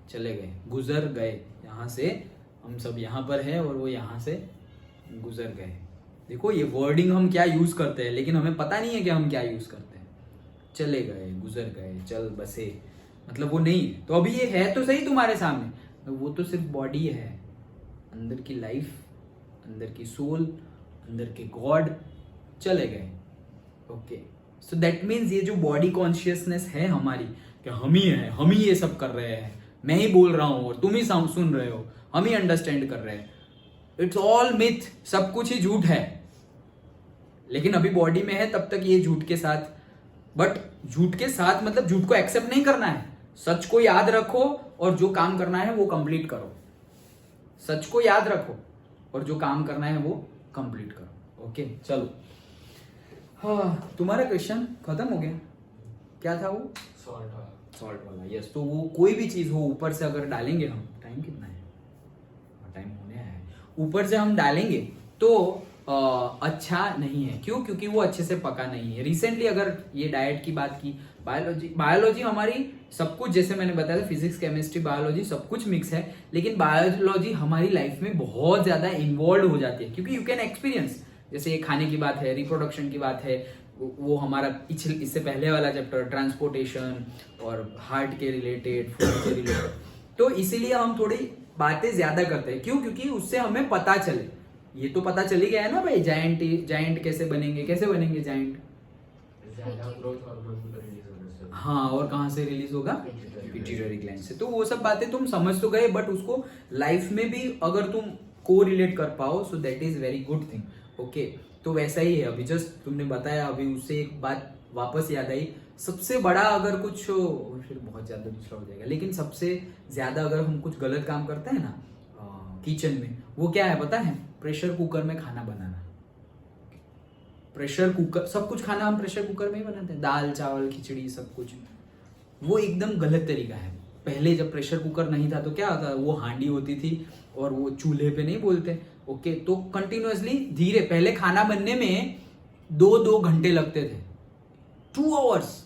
चले गए, गुजर गए, यहाँ से हम सब यहाँ पर हैं और वो यहाँ से गुजर गए। देखो ये वर्डिंग हम क्या यूज करते हैं, लेकिन हमें पता नहीं है कि हम क्या यूज करते हैं। चले गए, गुजर गए, चल बसे, मतलब वो नहीं। तो अभी ये है तो सही तुम्हारे सामने, तो वो तो सिर्फ बॉडी है। अंदर की लाइफ, अंदर की सोल, अंदर के गॉड चले गए। ओके, सो दैट मीन्स ये जो बॉडी कॉन्शियसनेस है हमारी, कि हम ही है, हम ही ये सब कर रहे हैं, मैं ही बोल रहा हूं और तुम ही सुन रहे हो, हम ही अंडरस्टैंड कर रहे हैं, इट्स ऑल मिथ, सब कुछ ही झूठ है। लेकिन अभी बॉडी में है तब तक ये झूठ के साथ, बट झूठ के साथ मतलब झूठ को एक्सेप्ट नहीं करना है, सच को याद रखो और जो काम करना है वो कंप्लीट करो। सच को याद रखो और जो काम करना है वो कंप्लीट करो। ओके चलो, हाँ तुम्हारा क्वेश्चन खत्म हो गया। क्या था वो? सॉल्ट वाला, यस। तो वो कोई भी चीज हो ऊपर से अगर डालेंगे हम, टाइम कितना है? टाइम होने आया है। ऊपर से हम डालेंगे तो अच्छा नहीं है। क्यों? क्योंकि वो अच्छे से पका नहीं है। रिसेंटली अगर ये डाइट की बात की, बायोलॉजी हमारी सब कुछ, जैसे मैंने बताया था, फिजिक्स, केमिस्ट्री, बायोलॉजी सब कुछ मिक्स है, लेकिन बायोलॉजी हमारी लाइफ में बहुत ज्यादा इन्वॉल्व हो जाती है, क्योंकि यू कैन एक्सपीरियंस। जैसे ये खाने की बात है, रिप्रोडक्शन की बात है, वो हमारा इससे पहले वाला चैप्टर ट्रांसपोर्टेशन और हार्ट के रिलेटेड, फूड के रिलेटेड, तो इसीलिए हम थोड़ी बातें ज्यादा करते हैं। क्यों? क्योंकि उससे हमें पता चले। ये तो पता चली गया है ना भाई, जायंट कैसे बनेंगे, कैसे बनेंगे जायंट? ज्यादा ग्रोथ हार्मोन भी रिलीज होने से। हाँ, और कहाँ से रिलीज होगा? पिट्यूटरी ग्लैंड से। तो वो सब बातें तुम समझ तो गए, बट उसको लाइफ में भी अगर तुम को रिलेट कर पाओ so that is very good thing. Okay, तो वैसा ही है। अभी जस्ट तुमने बताया, अभी उससे एक बात वापस याद आई। सबसे बड़ा अगर कुछ फिर बहुत ज्यादा दूसरा हो जाएगा, लेकिन सबसे ज्यादा अगर हम कुछ गलत काम करते हैं ना किचन में, वो क्या है पता है? प्रेशर कुकर में खाना बनाना। प्रेशर कुकर, सब कुछ खाना हम प्रेशर कुकर में ही बनाते हैं, दाल चावल खिचड़ी सब कुछ। वो एकदम गलत तरीका है। पहले जब प्रेशर कुकर नहीं था तो क्या होता, वो हांडी होती थी और वो चूल्हे पे नहीं बोलते। ओके, तो कंटिन्यूअसली धीरे, पहले खाना बनने में 2-2 घंटे लगते थे, 2 आवर्स।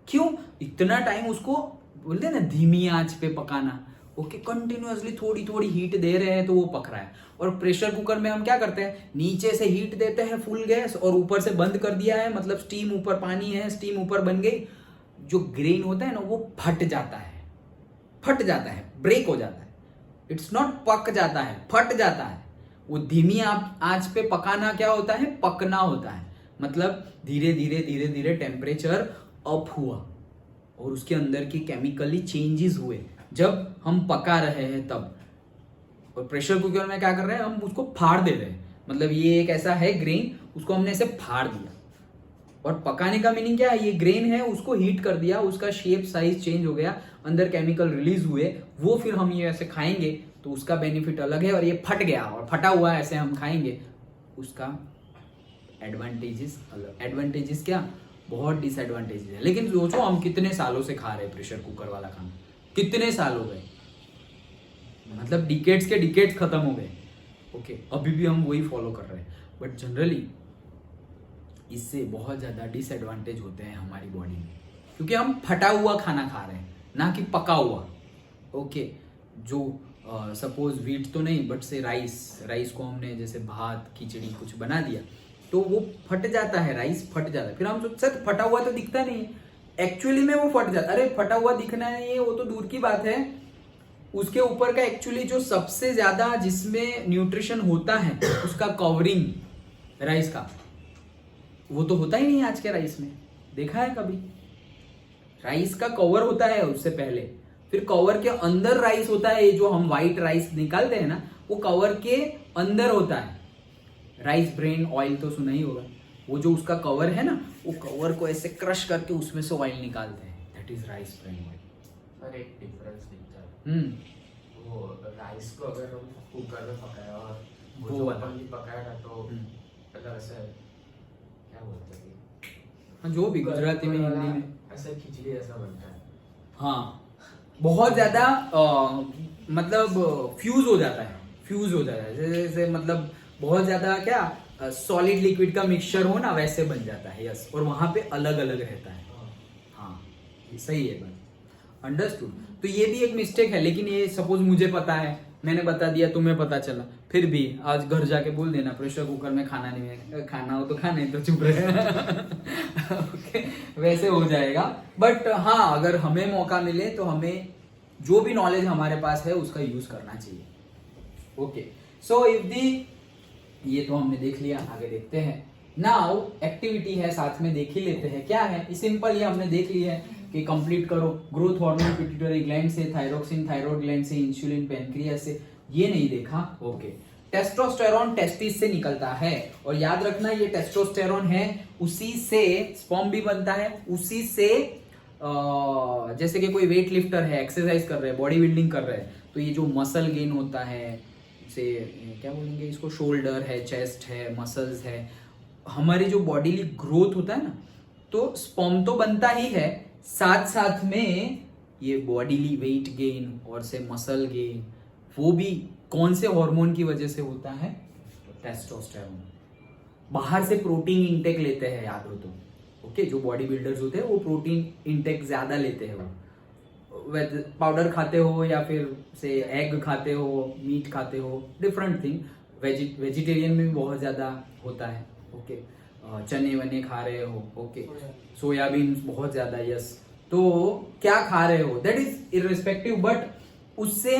क्यों इतना टाइम? उसको बोलते हैं ना धीमी आंच पे पकाना। ओके, कंटिन्यूअसली थोड़ी थोड़ी हीट दे रहे हैं तो वो पक रहा है। और प्रेशर कुकर में हम क्या करते हैं? नीचे से हीट देते हैं फुल गैस और ऊपर से बंद कर दिया है, मतलब स्टीम ऊपर, पानी है, स्टीम ऊपर बन गई। जो ग्रेन होता है ना वो फट जाता है, फट जाता है, ब्रेक हो जाता है। इट्स नॉट पक जाता है, फट जाता है। वो धीमी आंच पे पकाना क्या होता है? पकना होता है। मतलब धीरे धीरे धीरे धीरे टेम्परेचर अप हुआ और उसके अंदर की केमिकली चेंजेस हुए जब हम पका रहे हैं तब। और प्रेशर कुकर में क्या कर रहे हैं? हम उसको फाड़ दे रहे हैं। मतलब ये एक ऐसा है ग्रेन, उसको हमने ऐसे फाड़ दिया। और पकाने का मीनिंग क्या है? ये ग्रेन है, उसको हीट कर दिया, उसका शेप साइज चेंज हो गया, अंदर केमिकल रिलीज हुए, वो फिर हम ये ऐसे खाएंगे तो उसका बेनिफिट अलग है। और ये फट गया और फटा हुआ ऐसे हम खाएंगे, उसका एडवांटेजेस अलग। एडवांटेजेस क्या? बहुत डिसएडवांटेजेस है। लेकिन सोचो हम कितने सालों से खा रहे हैं प्रेशर कुकर वाला खाना, कितने साल हो गए, मतलब डिकेड्स के डिकेड्स खत्म हो गए। ओके, अभी भी हम वही फॉलो कर रहे हैं। बट जनरली इससे बहुत ज़्यादा डिसएडवांटेज होते हैं हमारी बॉडी में, क्योंकि हम फटा हुआ खाना खा रहे हैं, ना कि पका हुआ। ओके, जो सपोज वीट तो नहीं बट से राइस को हमने जैसे भात खिचड़ी कुछ बना दिया तो वो फट जाता है, राइस फट जाता है। फिर हम सोचते हैं फटा हुआ तो दिखता नहीं है, एक्चुअली में वो फट जाता है। अरे फटा हुआ दिखना नहीं है वो तो दूर की बात है, उसके ऊपर का एक्चुअली जो सबसे ज्यादा जिसमें न्यूट्रिशन होता है उसका कवरिंग राइस का, वो तो होता ही नहीं आज के राइस में। देखा है कभी? राइस का कवर होता है उससे पहले, फिर कवर के अंदर राइस होता है। ये जो हम व्हाइट राइस निकालते हैं ना, वो कवर के अंदर होता है। राइस ब्रेन ऑयल तो सुना ही होगा। वो जो उसका कवर है ना, वो कवर को ऐसे क्रश करके उसमें से ऑयल निकालते हैं, that is rice bran oil. पर एक डिफरेंस दिखता है। वो राइस को अगर हम कुकर में पकाया और वो जो अपन भी पकाया ना तो मतलब ऐसे क्या बोलते हैं, हाँ जो भी गुजराती में हिंदी में ऐसे खिचड़ी ऐसा बनता है। हाँ, बहुत ज्यादा मतलब फ्यूज हो जाता है, जैसे मतलब बहुत ज्यादा क्या सॉलिड लिक्विड का मिक्सचर हो ना, वैसे बन जाता है। यस, और वहां पे अलग अलग रहता है। हाँ, सही है बात, अंडरस्टूड। तो ये भी एक मिस्टेक है, लेकिन ये सपोज मुझे पता है, मैंने बता दिया, तुम्हें पता चला, फिर भी आज घर जाके बोल देना प्रेशर कुकर में खाना नहीं है, खाना हो तो खाने तो चुप रहे। ओके, वैसे हो जाएगा। बट हाँ, अगर हमें मौका मिले तो हमें जो भी नॉलेज हमारे पास है उसका यूज करना चाहिए। ओके, सो इफ दी, ये तो हमने देख लिया, आगे देखते हैं। नाउ एक्टिविटी है, साथ में देख ही लेते हैं क्या है। सिंपल, ये हमने देख लिया है कि कंप्लीट करो। ग्रोथ हार्मोन पिट्यूटरी ग्लैंड से, थायरोक्सिन थायराइड ग्लैंड से, इंसुलिन पैनक्रियास से, ये नहीं देखा। ओके, टेस्टोस्टेरोन टेस्टिस से निकलता है, और याद रखना ये टेस्टोस्टेरोन है, उसी से स्पर्म भी बनता है, उसी से जैसे कि कोई वेट लिफ्टर है, एक्सरसाइज कर रहे हैं, बॉडी बिल्डिंग कर रहे हैं, तो ये जो मसल गेन होता है, से क्या बोलेंगे इसको, शोल्डर है, चेस्ट है, मसल्स है, हमारी जो बॉडीली ग्रोथ होता है ना, तो स्पर्म तो बनता ही है, साथ साथ में ये बॉडीली वेट गेन और से मसल गेन, वो भी कौन से हार्मोन की वजह से होता है? टेस्टोस्टेरोन। बाहर से प्रोटीन इंटेक लेते हैं, याद हो तो। ओके, जो बॉडी बिल्डर्स होते हैं वो प्रोटीन इंटेक ज्यादा लेते हैं, वो पाउडर खाते हो या फिर से एग खाते हो, मीट खाते हो, डिफरेंट थिंग। वेजिटेरियन में भी बहुत ज्यादा होता है। ओके, चने वने खा रहे हो, ओके, सोयाबीन बहुत ज्यादा, यस। तो क्या खा रहे हो दैट इज इररिस्पेक्टिव, बट उससे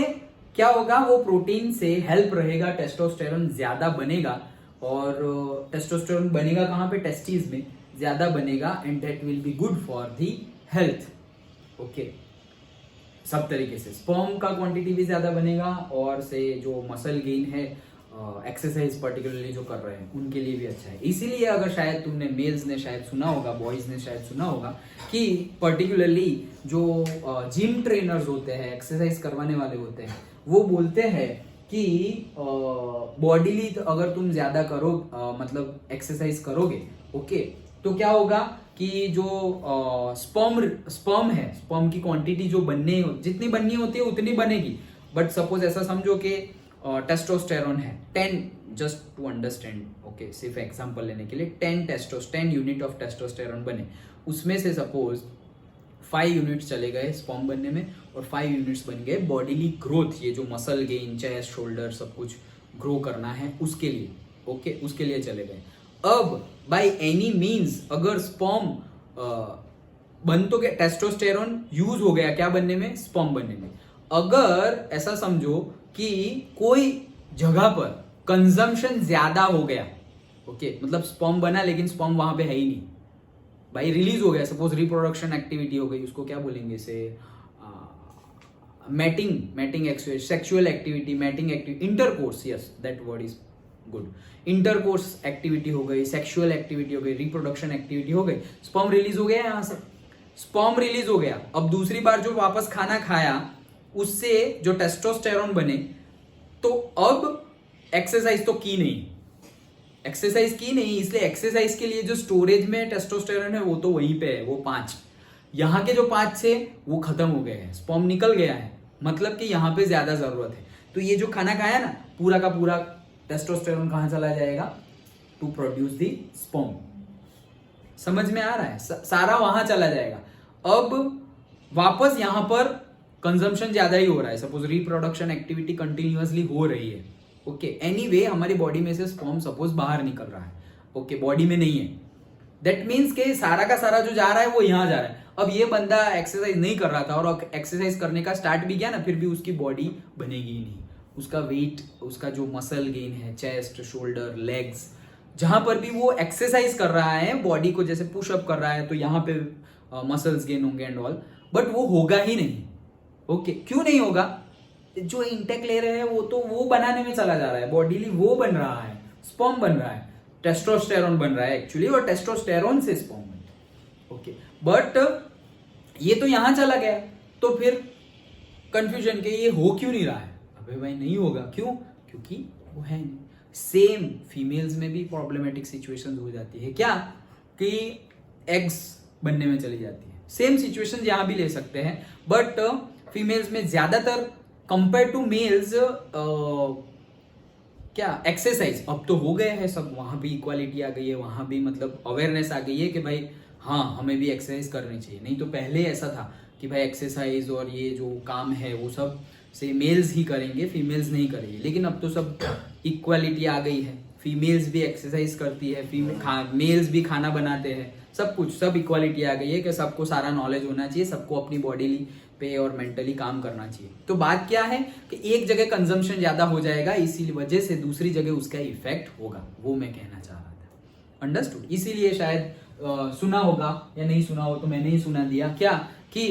क्या होगा, वो प्रोटीन से हेल्प रहेगा, टेस्टोस्टेरोन ज्यादा बनेगा। और टेस्टोस्टेरोन बनेगा कहाँ पे? टेस्टिस में, ज्यादा बनेगा and that will be good for the health. Okay, सब तरीके से स्पर्म का क्वांटिटी भी ज्यादा बनेगा और से जो मसल गेन है एक्सरसाइज पर्टिकुलरली जो कर रहे हैं उनके लिए भी अच्छा है। इसीलिए अगर शायद तुमने मेल्स ने शायद सुना होगा, बॉयज ने शायद सुना होगा कि पर्टिकुलरली जो जिम ट्रेनर्स होते हैं, एक्सरसाइज करवाने वाले होते हैं, वो बोलते हैं कि बॉडीली अगर तुम ज्यादा करो मतलब एक्सरसाइज करोगे, ओके, तो क्या होगा कि जो स्पर्म है, स्पर्म की क्वांटिटी जो जितनी बननी होती है उतनी बनेगी। बट सपोज ऐसा समझो कि टेस्टोस्टेरोन है 10, जस्ट टू अंडरस्टैंड, ओके, सिर्फ एग्जांपल लेने के लिए 10 यूनिट ऑफ टेस्टोस्टेरोन बने, उसमें से सपोज 5 यूनिट्स चले गए स्पर्म बनने में और 5 यूनिट्स बन गए बॉडीली ग्रोथ, ये जो मसल गेन, चेस्ट, शोल्डर सब कुछ ग्रो करना है उसके लिए, ओके, उसके लिए चले गए। अब बाय एनी मीन्स अगर स्पर्म बन तो क्या, टेस्टोस्टेरोन यूज हो गया क्या बनने में, स्पर्म बनने में। अगर ऐसा समझो कि कोई जगह पर कंजम्पशन ज्यादा हो गया, ओके, मतलब स्पर्म बना लेकिन स्पर्म वहां पे है ही नहीं, भाई रिलीज हो गया, सपोज रिप्रोडक्शन एक्टिविटी हो गई, उसको क्या बोलेंगे इसे, mating sexual activity, mating activity, intercourse, yes that word is good, intercourse activity हो गई, सेक्सुअल एक्टिविटी हो गई, रिप्रोडक्शन एक्टिविटी हो गई, स्पर्म रिलीज हो गया यहां से, स्पर्म रिलीज हो गया। अब दूसरी बार जो वापस खाना खाया उससे जो टेस्टोस्टेरोन बने, तो अब एक्सरसाइज तो की नहीं, इसलिए एक्सरसाइज के लिए जो स्टोरेज में टेस्टोस्टेरोन है वो तो वहीं पे है, वो 5, यहाँ के जो 5 थे वो खत्म हो गए हैं, स्पर्म निकल गया है, मतलब कि यहाँ पे ज्यादा जरूरत है। तो ये जो खाना खाया ना, पूरा का पूरा टेस्टोस्टेरोन कहां चला जाएगा, टू प्रोड्यूस दी स्पर्म। समझ में आ रहा है, सारा वहां चला जाएगा। अब वापस यहां पर कंजम्पशन ज्यादा ही हो रहा है, सपोज रिप्रोडक्शन एक्टिविटी कंटिन्यूअसली हो रही है, ओके, एनीवे हमारी बॉडी में से स्पर्म सपोज बाहर निकल रहा है, ओके, बॉडी में नहीं है, दैट मीन्स के सारा का सारा जो जा रहा है वो यहां जा रहा है। अब ये बंदा एक्सरसाइज नहीं कर रहा था और एक्सरसाइज करने का स्टार्ट भी किया ना, फिर भी उसकी बॉडी बनेगी ही नहीं, उसका वेट, उसका जो मसल गेन है, चेस्ट, शोल्डर, लेग्स, जहां पर भी वो एक्सरसाइज कर रहा है बॉडी को, जैसे पुशअप कर रहा है तो यहाँ पे मसल्स गेन होंगे एंड ऑल, बट वो होगा ही नहीं, ओके, क्यों नहीं होगा, जो इंटेक ले रहे हैं वो तो वो बनाने में चला जा रहा है, बॉडीली वो बन रहा है, स्पर्म बन रहा है, टेस्टोस्टेरोन बन रहा है एक्चुअली, और टेस्टोस्टेरोन से स्पर्म बन रहा है, ओके, बट ये तो यहां चला गया, तो फिर कंफ्यूजन के ये हो क्यों नहीं रहा है, अबे भाई नहीं होगा, क्यों, क्योंकि वो है नहीं। सेम फीमेल्स में भी प्रॉब्लमेटिक सिचुएशंस हो जाती है, क्या कि एग्स बनने में चली जाती है, सेम सिचुएशन यहां भी ले सकते हैं, बट फीमेल्स में ज्यादातर कंपेयर टू मेल्स क्या एक्सरसाइज अब तो हो गए हैं सब, वहां भी इक्वालिटी आ गई है, वहां भी मतलब अवेयरनेस आ गई है कि भाई हाँ हमें भी एक्सरसाइज करनी चाहिए। नहीं तो पहले ऐसा था कि भाई एक्सरसाइज और ये जो काम है वो सब से मेल्स ही करेंगे, फीमेल्स नहीं करेंगे, लेकिन अब तो सब इक्वालिटी आ गई है, फीमेल्स भी एक्सरसाइज करती है, मेल्स भी खाना बनाते हैं, सब कुछ, सब इक्वालिटी आ गई है कि सबको सारा नॉलेज होना चाहिए, सबको अपनी बॉडी पे और मेंटली काम करना चाहिए। तो बात क्या है कि एक जगह कंजम्पशन ज्यादा हो जाएगा, इसी वजह से दूसरी जगह उसका इफेक्ट होगा, वो मैं कहना चाह रहा था, अंडरस्टूड। इसीलिए शायद सुना होगा या नहीं सुना हो तो मैंने ही सुना दिया क्या कि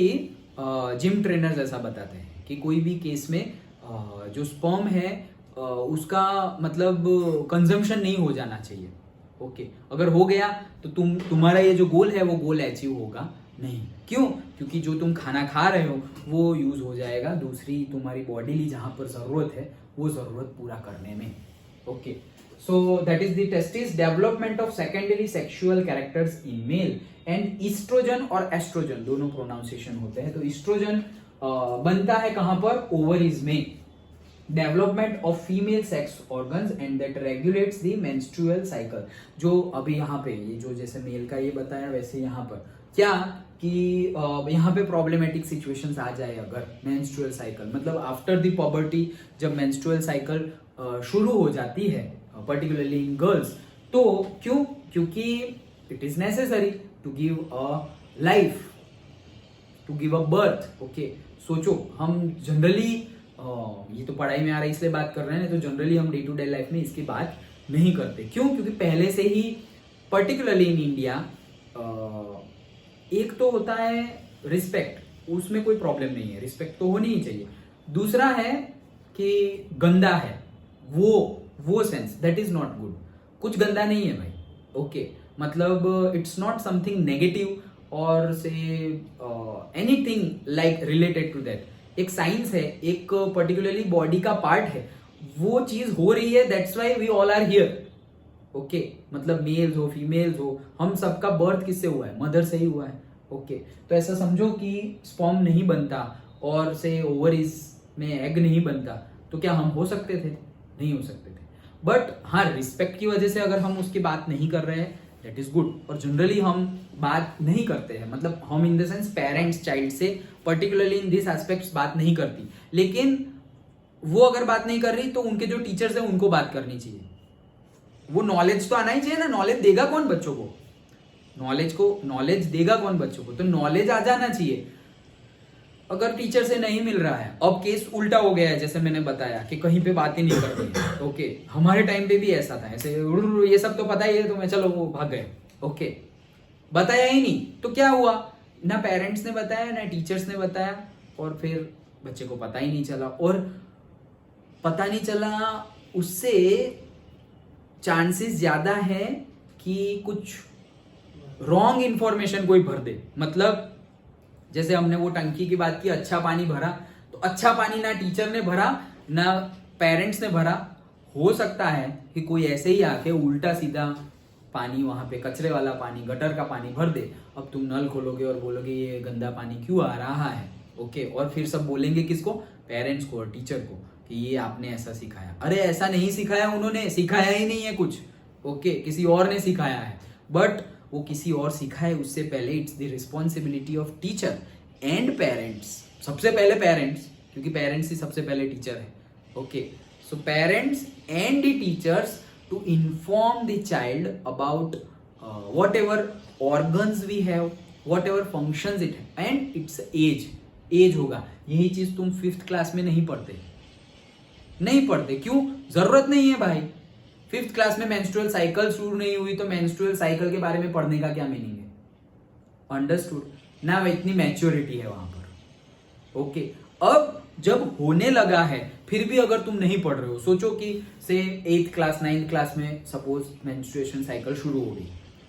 जिम ट्रेनर्स ऐसा बताते हैं कि कोई भी केस में जो स्पर्म है उसका मतलब कंजम्पशन नहीं हो जाना चाहिए, ओके, अगर हो गया तो तुम्हारा ये जो गोल है वो गोल अचीव होगा नहीं, क्यों, क्योंकि जो तुम खाना खा रहे हो वो यूज हो जाएगा दूसरी तुम्हारी बॉडी जहां पर जरूरत है वो जरूरत पूरा करने में, okay. So that is the testis, development of secondary sexual characters in male and estrogen और estrogen दोनों प्रोनाउंसिएशन होते हैं। तो estrogen बनता है कहां पर, ओवरीज में, development of female sex organs and that regulates the menstrual cycle. जो अभी यहाँ पे ये जो जैसे मेल का ये बताया वैसे यहाँ पर क्या कि यहाँ पे प्रॉब्लमेटिक सिचुएशंस आ जाए अगर मेंस्ट्रुअल साइकिल मतलब आफ्टर द पॉबर्टी जब मेंस्ट्रुअल साइकिल शुरू हो जाती है पर्टिकुलरली इन गर्ल्स, तो क्यों, क्योंकि it is necessary to give a life, to give a birth, okay. सोचो हम जनरली ये तो पढ़ाई में आ रहा है इसलिए बात कर रहे हैं, तो जनरली हम डे टू डे लाइफ में इसकी बात नहीं करते, क्यों, क्योंकि पहले से ही पर्टिकुलरली इन इंडिया एक तो होता है रिस्पेक्ट, उसमें कोई प्रॉब्लम नहीं है, रिस्पेक्ट तो होनी ही चाहिए। दूसरा है कि गंदा है, वो sense that is not good. कुछ गंदा नहीं है भाई, ओके मतलब इट्स नॉट समथिंग नेगेटिव और से anything like related to that. एक साइंस है, एक पर्टिकुलरली बॉडी का पार्ट है, वो चीज हो रही है, that's why we all are here, okay मतलब मेल्स हो फीमेल्स हो, हम सबका बर्थ किससे हुआ है, मदर से ही हुआ है, ओके तो ऐसा समझो कि स्पर्म नहीं बनता और से ओवरीज में एग नहीं बनता तो क्या हम हो सकते थे? नहीं हो सकते थे। बट हाँ, रिस्पेक्ट की वजह से अगर हम उसकी बात नहीं कर रहे हैं दैट इज गुड, और जनरली हम बात नहीं करते हैं, मतलब हम in the sense parents child से पर्टिकुलरली इन दिस एस्पेक्ट्स बात नहीं करती, लेकिन वो अगर बात नहीं कर रही तो उनके जो टीचर्स हैं उनको बात करनी चाहिए। वो नॉलेज तो आना ही चाहिए ना, नॉलेज देगा कौन बच्चों को, नॉलेज देगा कौन बच्चों को, तो नॉलेज आ जाना चाहिए। अगर टीचर से नहीं मिल रहा है, अब केस उल्टा हो गया है जैसे मैंने बताया कि कहीं पे बात ही नहीं करते, ओके हमारे टाइम पे भी ऐसा था, ऐसे ये सब तो पता ही है तुम्हें, चलो वो भाग गए, ओके बताया ही नहीं तो क्या हुआ, ना पेरेंट्स ने बताया ना टीचर्स ने बताया, और फिर बच्चे को पता ही नहीं चला, और पता नहीं चला उससे चांसेस ज्यादा है कि कुछ रॉन्ग इंफॉर्मेशन कोई भर दे। मतलब जैसे हमने वो टंकी की बात की, अच्छा पानी भरा, तो अच्छा पानी ना टीचर ने भरा ना पेरेंट्स ने भरा, हो सकता है कि कोई ऐसे ही आके उल्टा सीधा पानी वहां पे कचरे वाला पानी, गटर का पानी भर दे। अब तुम नल खोलोगे और बोलोगे ये गंदा पानी क्यों आ रहा है, ओके और फिर सब बोलेंगे किसको, पेरेंट्स को और टीचर को कि ये आपने ऐसा सिखाया। अरे ऐसा नहीं सिखाया, उन्होंने सिखाया ही नहीं है कुछ, ओके किसी और ने सिखाया है, बट वो किसी और सिखाए उससे पहले it's the responsibility of teacher and parents, सबसे पहले पेरेंट्स, क्योंकि पेरेंट्स ही सबसे पहले टीचर है, okay so parents and the teachers to inform the child about whatever organs we have, whatever functions it है, एंड इट्स एज होगा। यही चीज तुम 5th क्लास में नहीं पढ़ते, क्यों, जरूरत नहीं है भाई। 5th क्लास में मेंस्ट्रुअल साइकिल शुरू नहीं हुई तो मेंस्ट्रुअल साइकिल के बारे में पढ़ने का क्या मीनिंग है, अंडरस्टूड ना, इतनी मैच्योरिटी है वहां पर, ओके अब जब होने लगा है फिर भी अगर तुम नहीं पढ़ रहे हो, सोचो कि से 8th क्लास 9th क्लास में सपोज मेंस्ट्रुएशन साइकिल शुरू हो गई,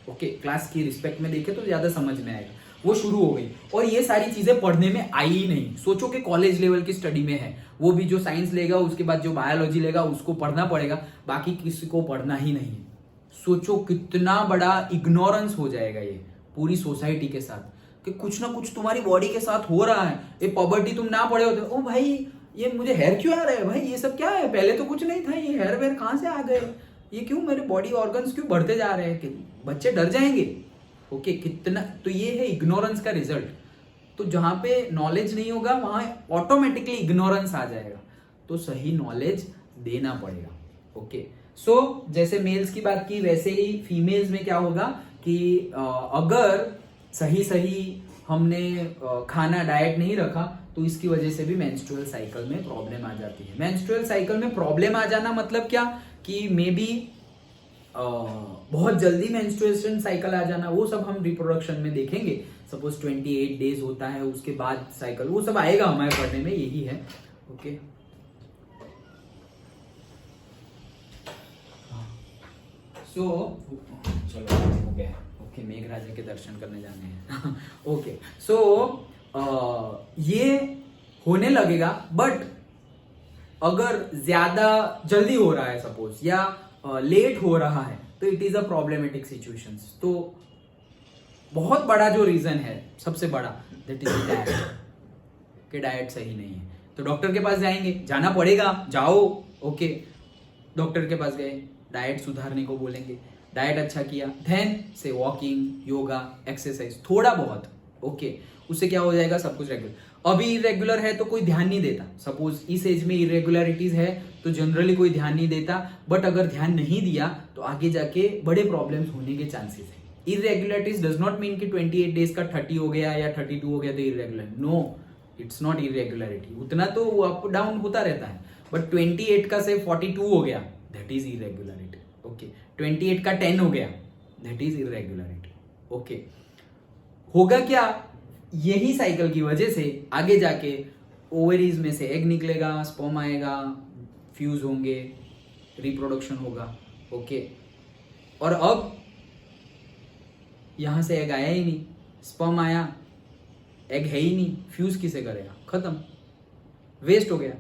ओके क्लास की रिस्पेक्ट में देखे तो ज्यादा समझ में आएगा, वो शुरू हो गई और ये सारी चीजें पढ़ने में आई ही नहीं। सोचो कि कॉलेज लेवल की स्टडी में है, वो भी जो साइंस लेगा उसके बाद जो बायोलॉजी लेगा उसको पढ़ना पड़ेगा, बाकी किसी को पढ़ना ही नहीं। सोचो कितना बड़ा इग्नोरेंस हो जाएगा ये पूरी सोसाइटी के साथ, कि कुछ ना कुछ तुम्हारी बॉडी के साथ हो रहा है। ये पॉवर्टी तुम ना पढ़े होते, ओ भाई ये मुझे हेयर क्यों आ रहा है, भाई ये सब क्या है, पहले तो कुछ नहीं था, ये हेयर वेयर कहाँ से आ गए, ये क्यों मेरे बॉडी ऑर्गन्स क्यों बढ़ते जा रहे हैं, कि बच्चे डर जाएंगे, ओके कितना, तो ये है इग्नोरेंस का रिजल्ट। तो जहां पे नॉलेज नहीं होगा वहां ऑटोमेटिकली इग्नोरेंस आ जाएगा, तो सही नॉलेज देना पड़ेगा, ओके सो जैसे मेल्स की बात की वैसे ही फीमेल्स में क्या होगा कि अगर सही हमने खाना डाइट नहीं रखा तो इसकी वजह से भी मेंस्ट्रुअल साइकिल में प्रॉब्लम आ जाती है। मेंस्ट्रुअल साइकिल में प्रॉब्लम आ जाना मतलब क्या, कि मे बी बहुत जल्दी मेंस्ट्रुएशन साइकिल आ जाना, वो सब हम रिप्रोडक्शन में देखेंगे। सपोज 28 डेज होता है उसके बाद साइकिल, वो सब आएगा हमारे पढ़ने में, यही है, ओके सो चलो हो गया, ओके मेघराजा के दर्शन करने जाने हैं ओके सो ये होने लगेगा, बट अगर ज्यादा जल्दी हो रहा है सपोज या लेट हो रहा है तो it is a problematic situations. तो बहुत बड़ा जो रीजन है, सबसे बड़ा, दैट इज डाइट, कि डाइट सही नहीं है, तो डॉक्टर के पास जाएंगे, जाना पड़ेगा, जाओ, ओके डॉक्टर के पास गए, डाइट सुधारने को बोलेंगे, डाइट अच्छा किया, देन से वॉकिंग, योगा, एक्सरसाइज थोड़ा बहुत, ओके उससे क्या हो जाएगा, सब कुछ रेगुलर। अभी इरेगुलर है तो कोई ध्यान नहीं देता, सपोज इस एज में इरेगुलरिटीज है तो जनरली कोई ध्यान नहीं देता, बट अगर ध्यान नहीं दिया तो आगे जाके बड़े प्रॉब्लम्स होने के चांसेस है। इरेगुलरिटीज डज नॉट मीन कि 28 डेज का 30 हो गया या 32 हो गया तो irregular, no it's not irregularity, उतना तो अप डाउन होता रहता है, बट 28 का से 42 हो गया दैट इज इरेगुलरिटी, ओके 28 का 10 हो गया दैट इज इरेगुलरिटी, ओके, होगा क्या, यही साइकिल की वजह से आगे जाके ओवरीज में से एग निकलेगा, स्पर्म आएगा, फ्यूज होंगे, रिप्रोडक्शन होगा। ओके, और अब यहां से एग आया ही नहीं, स्पर्म आया, एग है ही नहीं, फ्यूज किसे करेगा, खत्म, वेस्ट हो गया।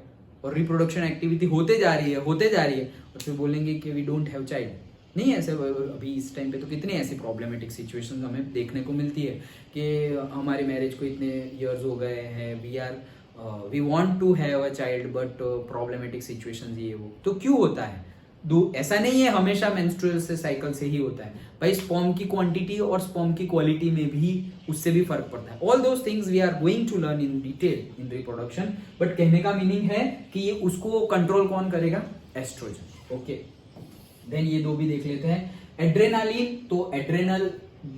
और रिप्रोडक्शन एक्टिविटी होते जा रही है और फिर बोलेंगे कि वी डोंट हैव चाइल्ड। नहीं, ऐसे अभी इस टाइम पे तो कितनी ऐसी प्रॉब्लमेटिक सिचुएशंस हमें देखने को मिलती है कि हमारी मैरिज को इतने इयर्स हो गए हैं, we want to have a child but problematic situations ये वो। तो क्यों होता है? ऐसा नहीं है हमेशा मेंस्ट्रुअल से साइकिल से ही होता है भाई, स्पर्म की क्वांटिटी और स्पर्म की क्वालिटी में भी उससे भी फर्क पड़ता है। All those things we are going to learn in detail in reproduction, but कहने का मीनिंग है कि ये उसको कंट्रोल कौन करेगा? एस्ट्रोजन। ओके, देन ये दो भी देख लेते हैं। एड्रेनालिन, तो एड्रेनल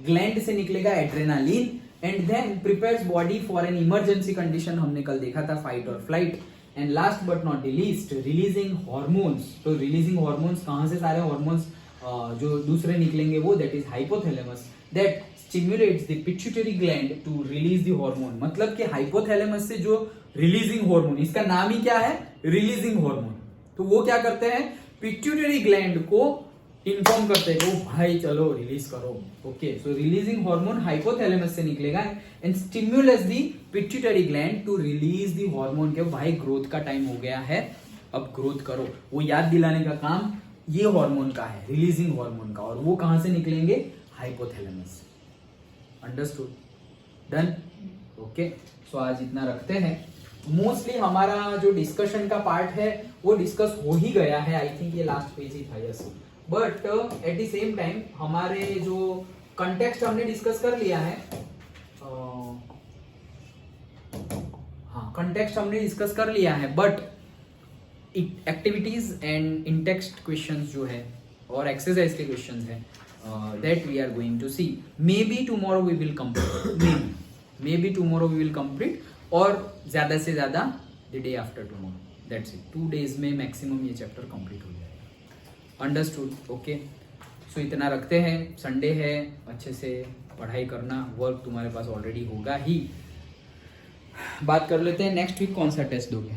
ग्लैंड से निकलेगा adrenaline and then prepares body for an emergency condition, हमने कल देखा था, फाइट और flight. And last but not the least, releasing hormones. तो रिलीजिंग हॉर्मोन्स कहां से? सारे हॉर्मोन्स जो दूसरे निकलेंगे वो, that is hypothalamus, that stimulates the pituitary gland to release the hormone. मतलब कि हाइपोथैलेमस से जो रिलीजिंग हार्मोन, इसका नाम ही क्या है? Releasing hormone. तो वो क्या करते हैं? पिट्यूटरी ग्लैंड को इन्फॉर्म करते हैं, ओ भाई चलो रिलीज करो। Okay, so releasing hormone hypothalamus से निकलेगा and stimulates the pituitary gland to release the hormone के भाई ग्रोथ का टाइम हो गया है, अब ग्रोथ करो। वो याद दिलाने का काम ये हार्मोन का है, रिलीजिंग हार्मोन का, और वो कहां से निकलेंगे? हाइपोथैलेमस। अंडरस्टूड? डन? ओके, सो आज इतना रखते हैं। मोस्टली हमारा जो डिस्कशन का पार्ट है वो डिस्कस हो ही गया है, आई थिंक ये लास्ट पेज ही था। Yes, but at the same time हमारे जो कंटेक्स्ट हमने डिस्कस कर लिया है, हाँ कंटेक्स्ट हमने डिस्कस कर लिया है, but activities and in text questions जो है और एक्सरसाइज के क्वेश्चंस हैं, that we are going to see. Maybe tomorrow we will complete, maybe tomorrow we will complete, और ज्यादा से ज्यादा the day after tomorrow, that's it. 2 days में मैक्सिमम ये चैप्टर कंप्लीट हो जाएगा। अंडरस्टूड? ओके, सो इतना रखते हैं। संडे है, अच्छे से पढ़ाई करना, वर्क तुम्हारे पास ऑलरेडी होगा ही। बात कर लेते हैं नेक्स्ट वीक कौन सा टेस्ट दोगे?